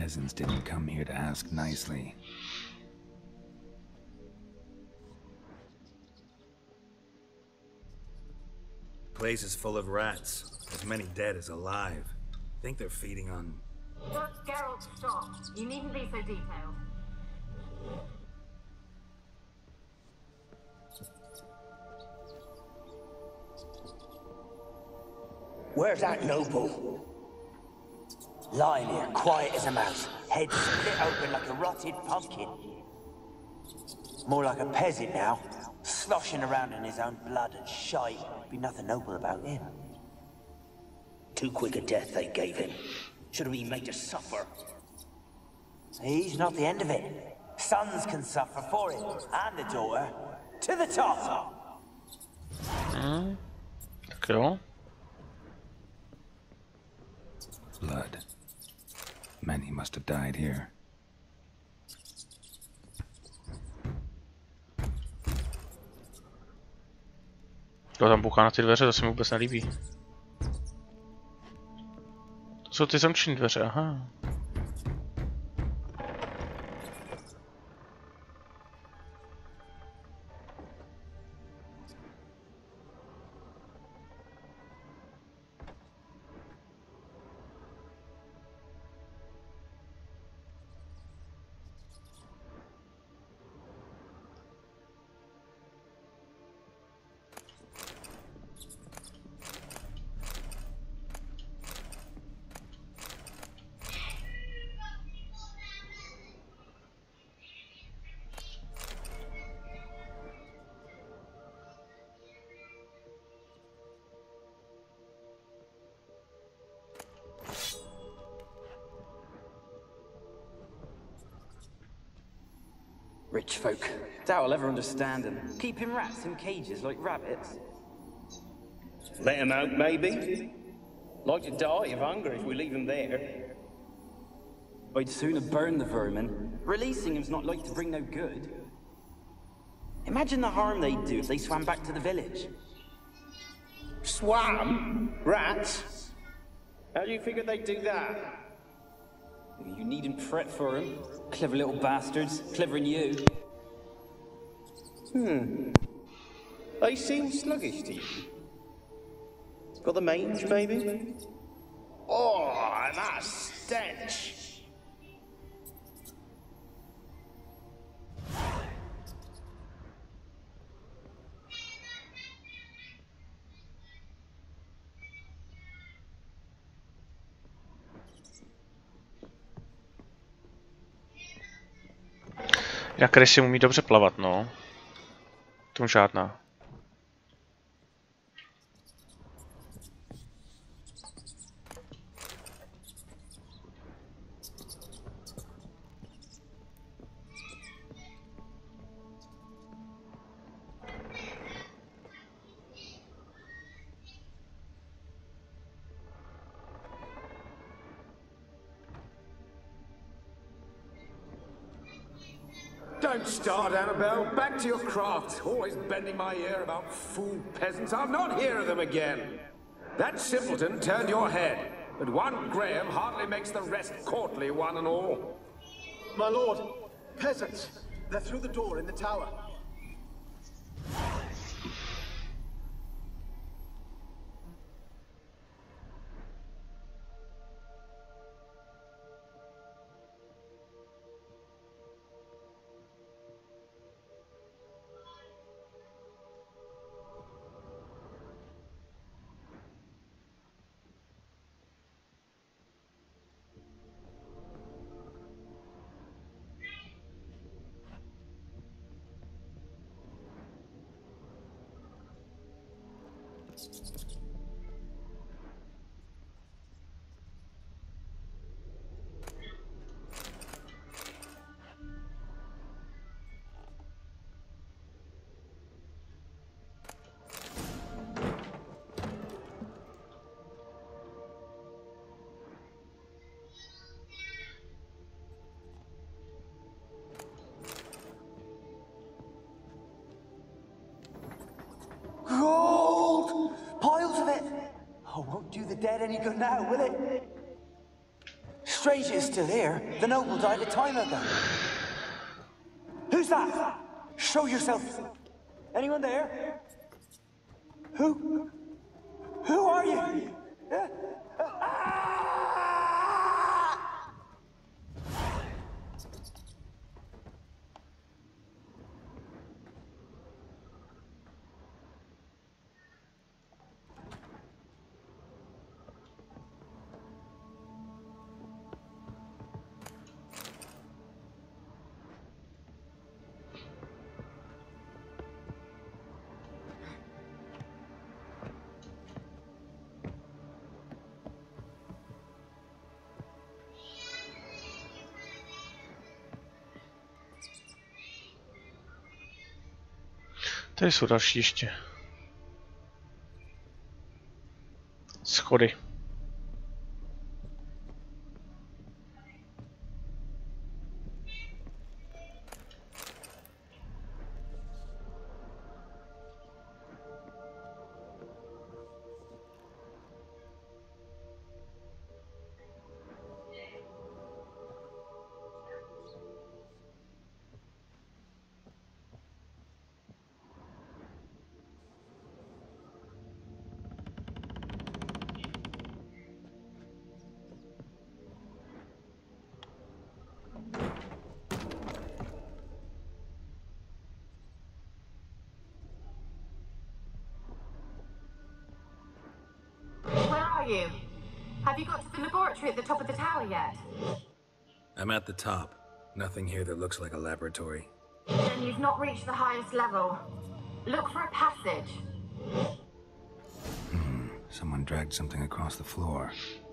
peasants didn't come here to ask nicely. Place is full of rats. As many dead as alive. Think they're feeding on... Geralt, stop. You needn't be so detailed. Where's that noble? Lying here, quiet as a mouse, head split open like a rotted pumpkin. More like a peasant now, sloshing around in his own blood and shite. Be nothing noble about him. Too quick a death they gave him. Should have been made to suffer. He's not the end of it. Sons can suffer for it, and the daughter. To the top! Cool. Blood. Many must have died here. Kdo tam bouchá na ty dveře, to se mi vůbec nelíbí. To jsou ty zamčené dveře, aha. Rich folk. Doubt I'll ever understand them. Keeping rats in cages like rabbits. Let them out, maybe? Like to die of hunger if we leave them there. I'd sooner burn the vermin. Releasing them's not like to bring no good. Imagine the harm they'd do if they swam back to the village. Swam? Rats? How do you figure they'd do that? You needn't fret for them. Clever little bastards. Clever than you. They seem sluggish to you. Got the mange, maybe? Oh, that stench! Jak rysy umí dobře plavat, no. To žádná. Don't start, Annabelle. Back to your craft. Always bending my ear about fool peasants. I'll not hear of them again. That simpleton turned your head, but one Graham hardly makes the rest courtly, one and all. My lord, peasants. They're through the door in the tower. Gold! Piles of it! Oh, won't do the dead any good now, will it? Strange it's still here. The noble died a time ago. Who's that? Show yourself. Anyone there? Who? Who are you? Tady jsou další ještě schody. You? Have you got to the laboratory at the top of the tower yet? I'm at the top. Nothing here that looks like a laboratory. Then you've not reached the highest level. Look for a passage. Someone dragged something across the floor,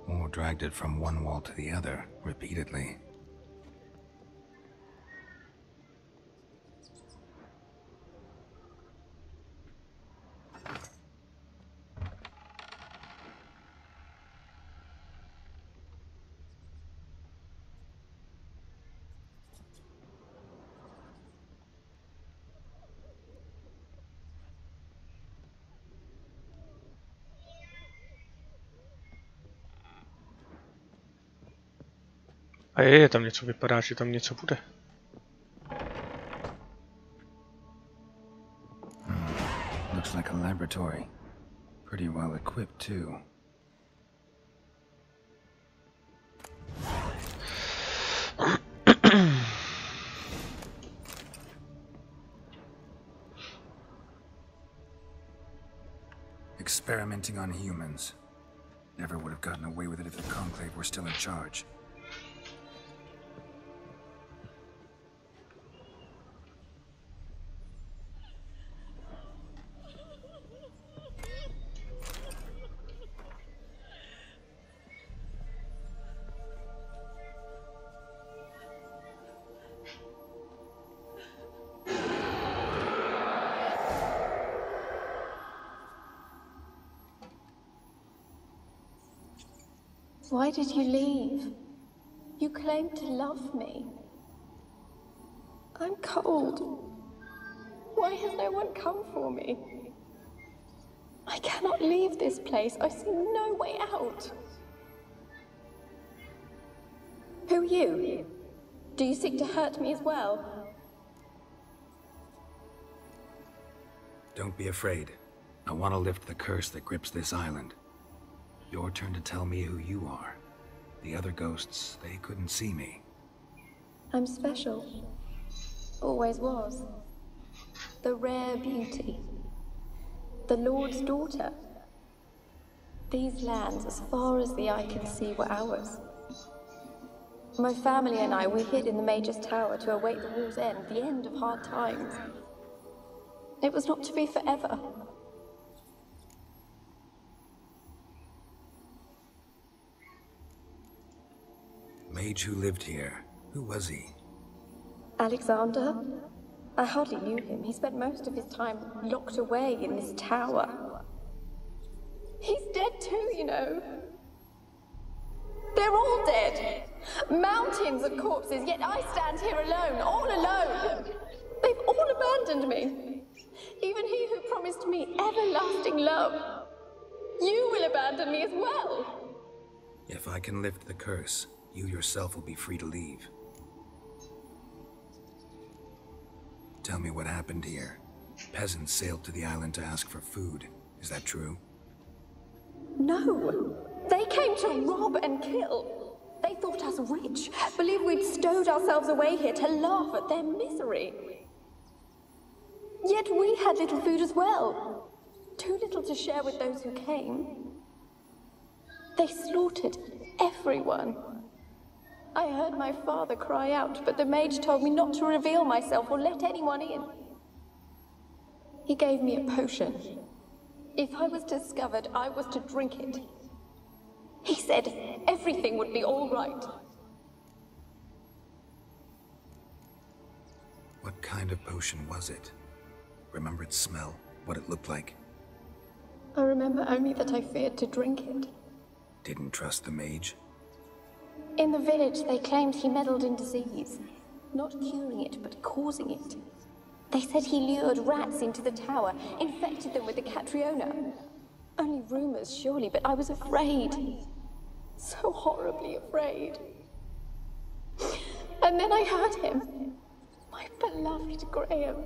or dragged it from one wall to the other, repeatedly. A je, tam něco vypadá, že tam něco bude. Looks like a laboratory. Pretty well equipped too. Experimenting on humans. Never would have gotten away with it if the Conclave were still in charge. Why did you leave? You claimed to love me. I'm cold. Why has no one come for me? I cannot leave this place. I see no way out. Who are you? Do you seek to hurt me as well? Don't be afraid. I want to lift the curse that grips this island. Your turn to tell me who you are. The other ghosts, they couldn't see me. I'm special. Always was. The rare beauty. The Lord's daughter. These lands, as far as the eye could see, were ours. My family and I, we hid in the Major's Tower to await the war's end, the end of hard times. It was not to be forever. Mage who lived here. Who was he? Alexander? I hardly knew him. He spent most of his time locked away in this tower. He's dead too, you know. They're all dead. Mountains of corpses, yet I stand here alone, all alone. They've all abandoned me. Even he who promised me everlasting love. You will abandon me as well. If I can lift the curse, you yourself will be free to leave. Tell me what happened here. Peasants sailed to the island to ask for food. Is that true? No! They came to rob and kill. They thought us rich, believed we'd stowed ourselves away here to laugh at their misery. Yet we had little food as well. Too little to share with those who came. They slaughtered everyone. I heard my father cry out, but the mage told me not to reveal myself or let anyone in. He gave me a potion. If I was discovered, I was to drink it. He said everything would be all right. What kind of potion was it? Remember its smell? What it looked like? I remember only that I feared to drink it. Didn't trust the mage? In the village, they claimed he meddled in disease. Not curing it, but causing it. They said he lured rats into the tower, infected them with the Catriona. Only rumors, surely, but I was afraid. So horribly afraid. And then I heard him. My beloved Graham.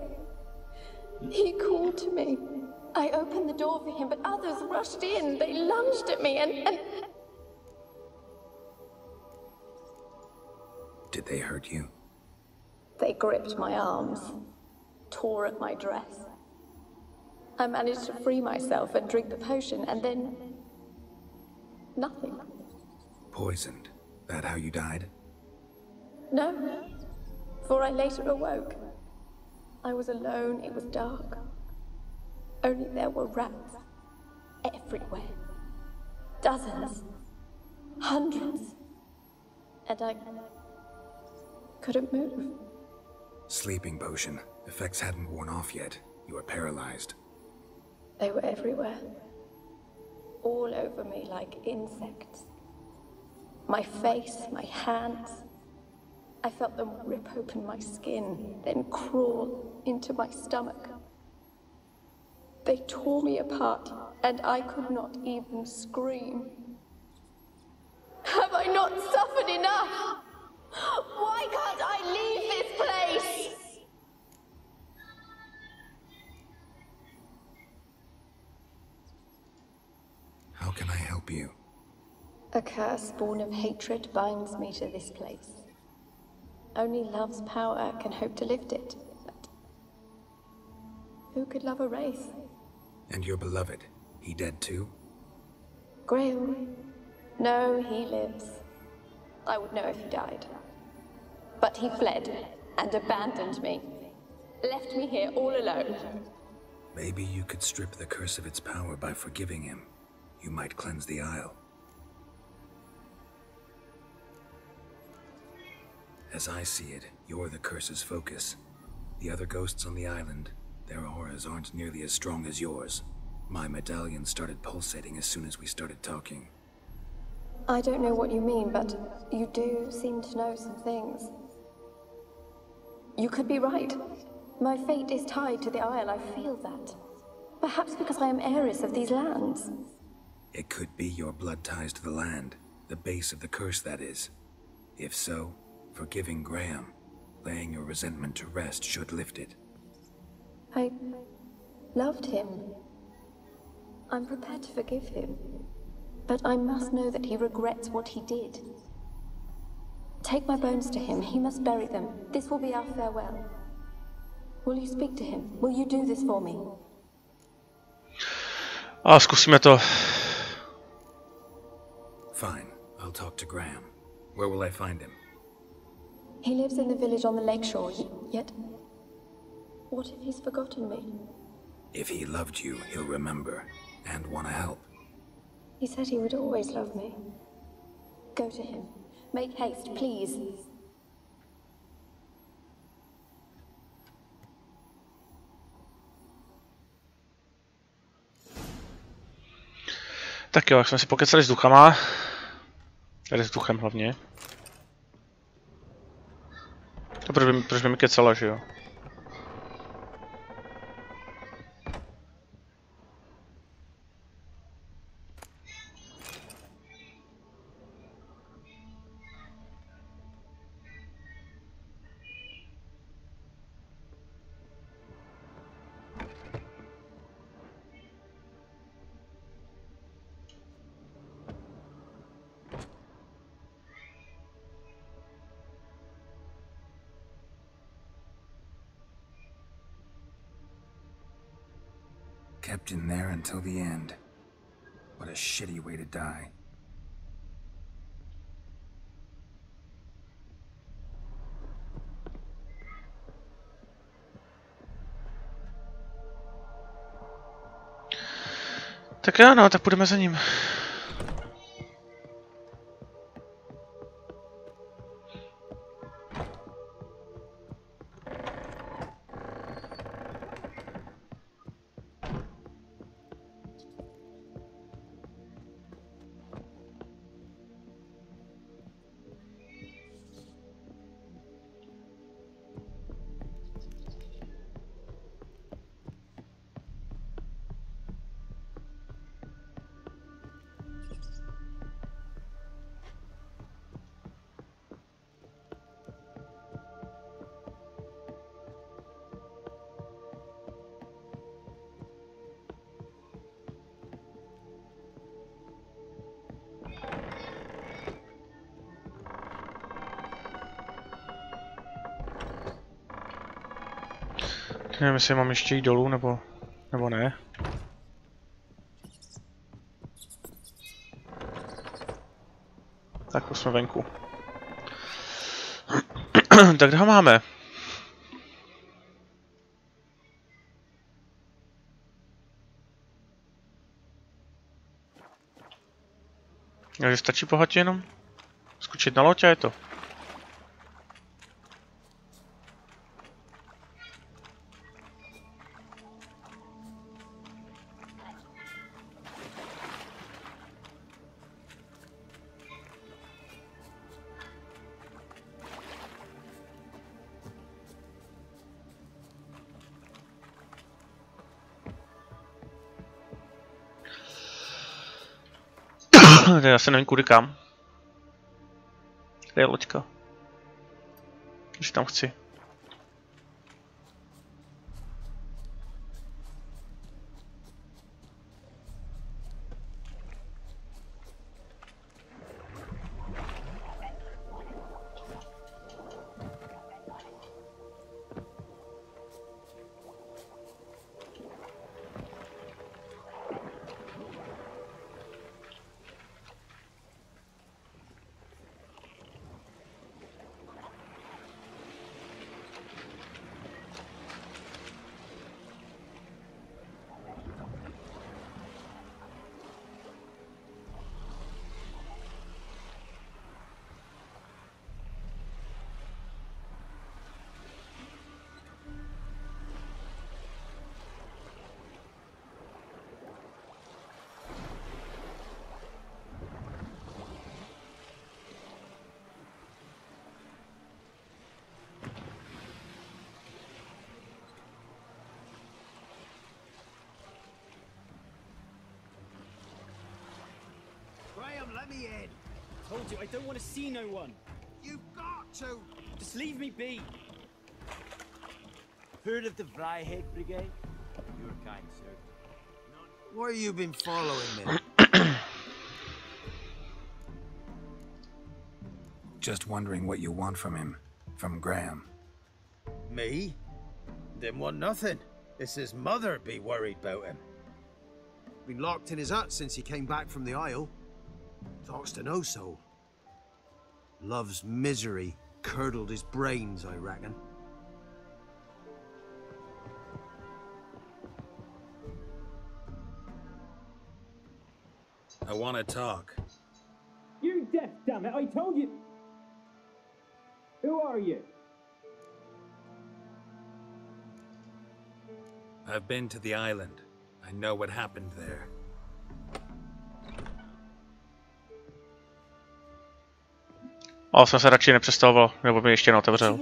He called to me. I opened the door for him, but others rushed in. They lunged at me and... Did they hurt you? They gripped my arms, tore at my dress. I managed to free myself and drink the potion, and then... nothing. Poisoned? That how you died? No, for I later awoke. I was alone, it was dark. Only there were rats everywhere. Dozens. Hundreds. And I couldn't move. Sleeping potion. Effects hadn't worn off yet. You were paralyzed. They were everywhere. All over me like insects. My face, my hands. I felt them rip open my skin, then crawl into my stomach. They tore me apart, and I could not even scream. Have I not suffered enough? Why can't I leave this place? How can I help you? A curse born of hatred binds me to this place. Only love's power can hope to lift it. But who could love a race? And your beloved, he dead too? Graham? No, he lives. I would know if he died. But he fled and abandoned me. Left me here all alone. Maybe you could strip the curse of its power by forgiving him. You might cleanse the Isle. As I see it, you're the curse's focus. The other ghosts on the island, their auras aren't nearly as strong as yours. My medallion started pulsating as soon as we started talking. I don't know what you mean, but you do seem to know some things. You could be right. My fate is tied to the Isle, I feel that. Perhaps because I am heiress of these lands. It could be your blood ties to the land, the base of the curse, that is. If so, forgiving Graham, laying your resentment to rest should lift it. I loved him. I'm prepared to forgive him. But I must know that he regrets what he did. Take my bones to him. He must bury them. This will be our farewell. Will you speak to him? Will you do this for me? Zkusíme to. Fine. I'll talk to Graham. Where will I find him? He lives in the village on the lakeshore, yet... what if he's forgotten me? If he loved you, he'll remember, and want to help. He said he would always love me. Go to him. Make haste, please. Tak jo, jak jsme si pokecali s duchama. Tady s duchem hlavně. To proč by mi kecala, že jo? Kept in there until the end. What a shitty way to die. Tak jo, no, tak půjdeme za ním. Nevím, jestli mám ještě jít dolů, nebo ne. Tak, jsme venku. Tak kde ho máme? Takže stačí bohatě jenom skočit na loď a je to. Já se nevím kudy kam. Kde je loďka? Když tam chci. Let me in. Told you I don't want to see no one. You've got to. Just leave me be. Heard of the Flyhead Brigade? You're kind, sir. Why you been following me? Just wondering what you want from him. From Graham. Me? Didn't want nothing. It's his mother be worried about him. Been locked in his hut since he came back from the Isle. Talks to no soul. Love's misery curdled his brains, I reckon. I want to talk. You're deaf, damn it! I told you. Who are you? I've been to the island. I know what happened there. Ale jsem se radši nepředstavoval, nebo mi ještě neotevřel.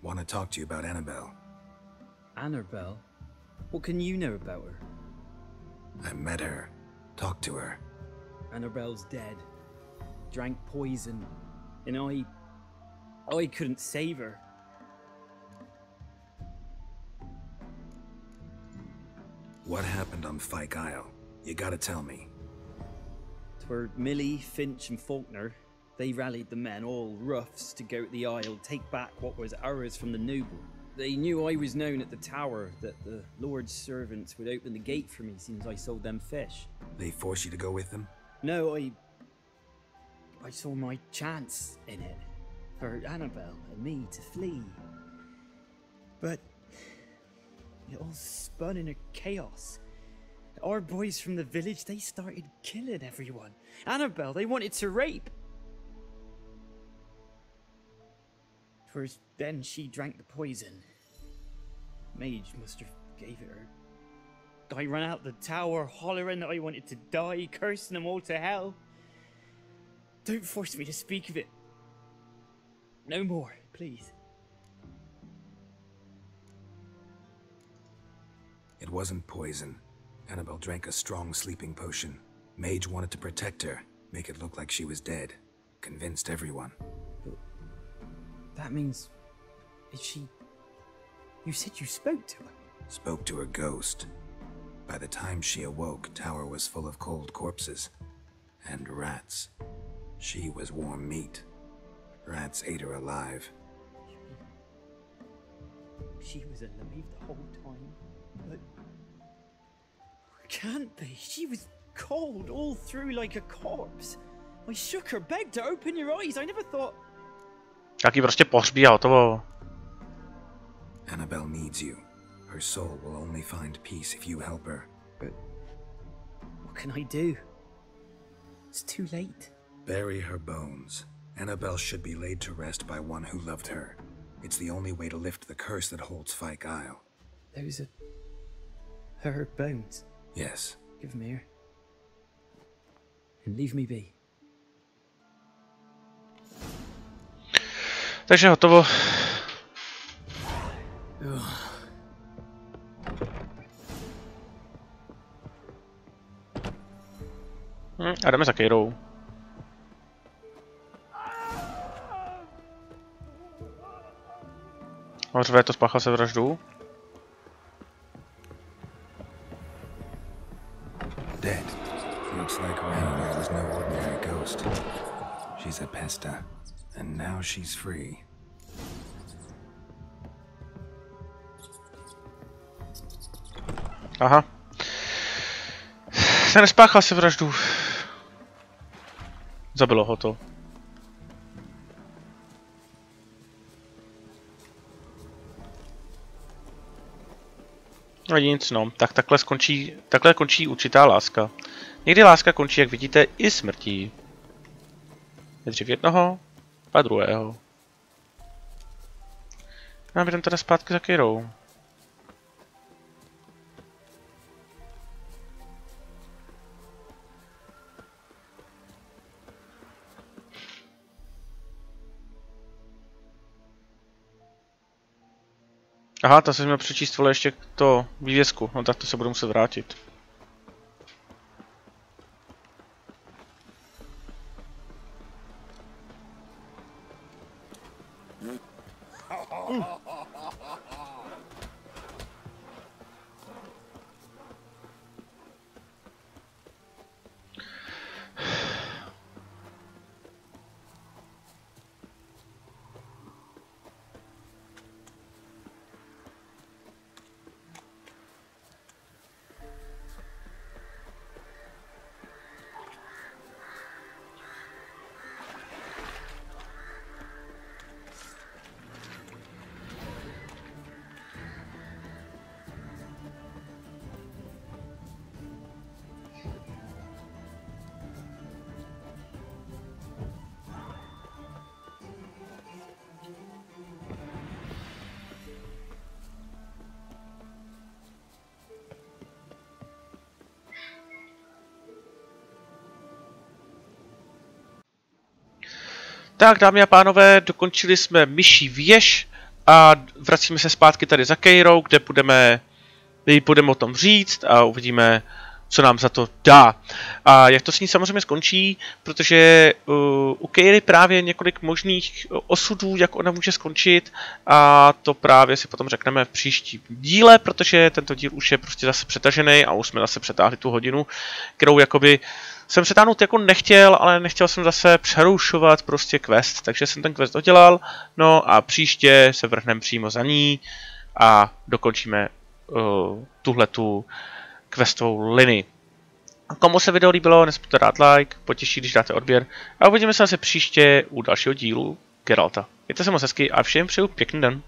Want to talk to you about Annabelle. Annabelle? What can you know about her? I met her. Talked to her. Annabelle's dead. Drank poison. And I couldn't save her. What happened on Fyke Isle? You gotta tell me. Twere Millie, Finch and Faulkner. They rallied the men, all roughs, to go to the Isle, take back what was ours from the noble. They knew I was known at the tower, that the Lord's servants would open the gate for me since I sold them fish. They forced you to go with them? No, I saw my chance in it, for Annabelle and me to flee. But it all spun in a chaos. Our boys from the village, they started killing everyone. Annabelle, they wanted to rape. First, then she drank the poison. Mage must have gave it her. I ran out the tower, hollering that I wanted to die, cursing them all to hell. Don't force me to speak of it. No more, please. It wasn't poison. Annabelle drank a strong sleeping potion. Mage wanted to protect her, make it look like she was dead. Convinced everyone. But that means... Is she... You said you spoke to her? Spoke to her ghost. By the time she awoke, Tower was full of cold corpses. And rats. She was warm meat. Rats ate her alive. She was alive the whole time, but... Can't be. She was cold all through like a corpse. I shook her, begged her, open your eyes. I never thought... Tak ji prostě pohřbí a hotovo. Annabelle needs you. Her soul will only find peace if you help her. But what can I do? It's too late. Bury her bones. Annabelle should be laid to rest by one who loved her. It's the only way to lift the curse that holds Fyke Isle. Those are... her bones? Yes. Give them here. And leave me be. Takže hotovo. A jdeme za Keirou. Hořve to spáchal se vraždu. Dead. Looks like Annabelle was no ordinary ghost. She's a pesta, and now she's free. Aha. Se nespáchal se vraždu. Zabilo ho to. No nic, no. Tak takhle končí určitá láska. Někdy láska končí, jak vidíte, i smrtí. Nejdřív jednoho, a druhého. A jdem teda zpátky za Keirou. Aha, tam se měl přečíst vole ještě to vývězku, no tak to se budu muset vrátit. Tak, dámy a pánové, dokončili jsme myší věž a vracíme se zpátky tady za Keirou, kde budeme o tom říct a uvidíme, co nám za to dá. A jak to s ní samozřejmě skončí, protože u Keiry právě několik možných osudů, jak ona může skončit, a to právě si potom řekneme v příštím díle, protože tento díl už je prostě zase přetažený a už jsme zase přetáhli tu hodinu, kterou jakoby jsem přetáhnout jako nechtěl, ale nechtěl jsem zase přerušovat prostě quest, takže jsem ten quest dodělal, no a příště se vrhneme přímo za ní a dokončíme tuhletu questovou linii. Komu se video líbilo, nespomeňte dát like, potěší, když dáte odběr a uvidíme se zase příště u dalšího dílu Geralta. Mějte se moc hezky a všem přeju pěkný den.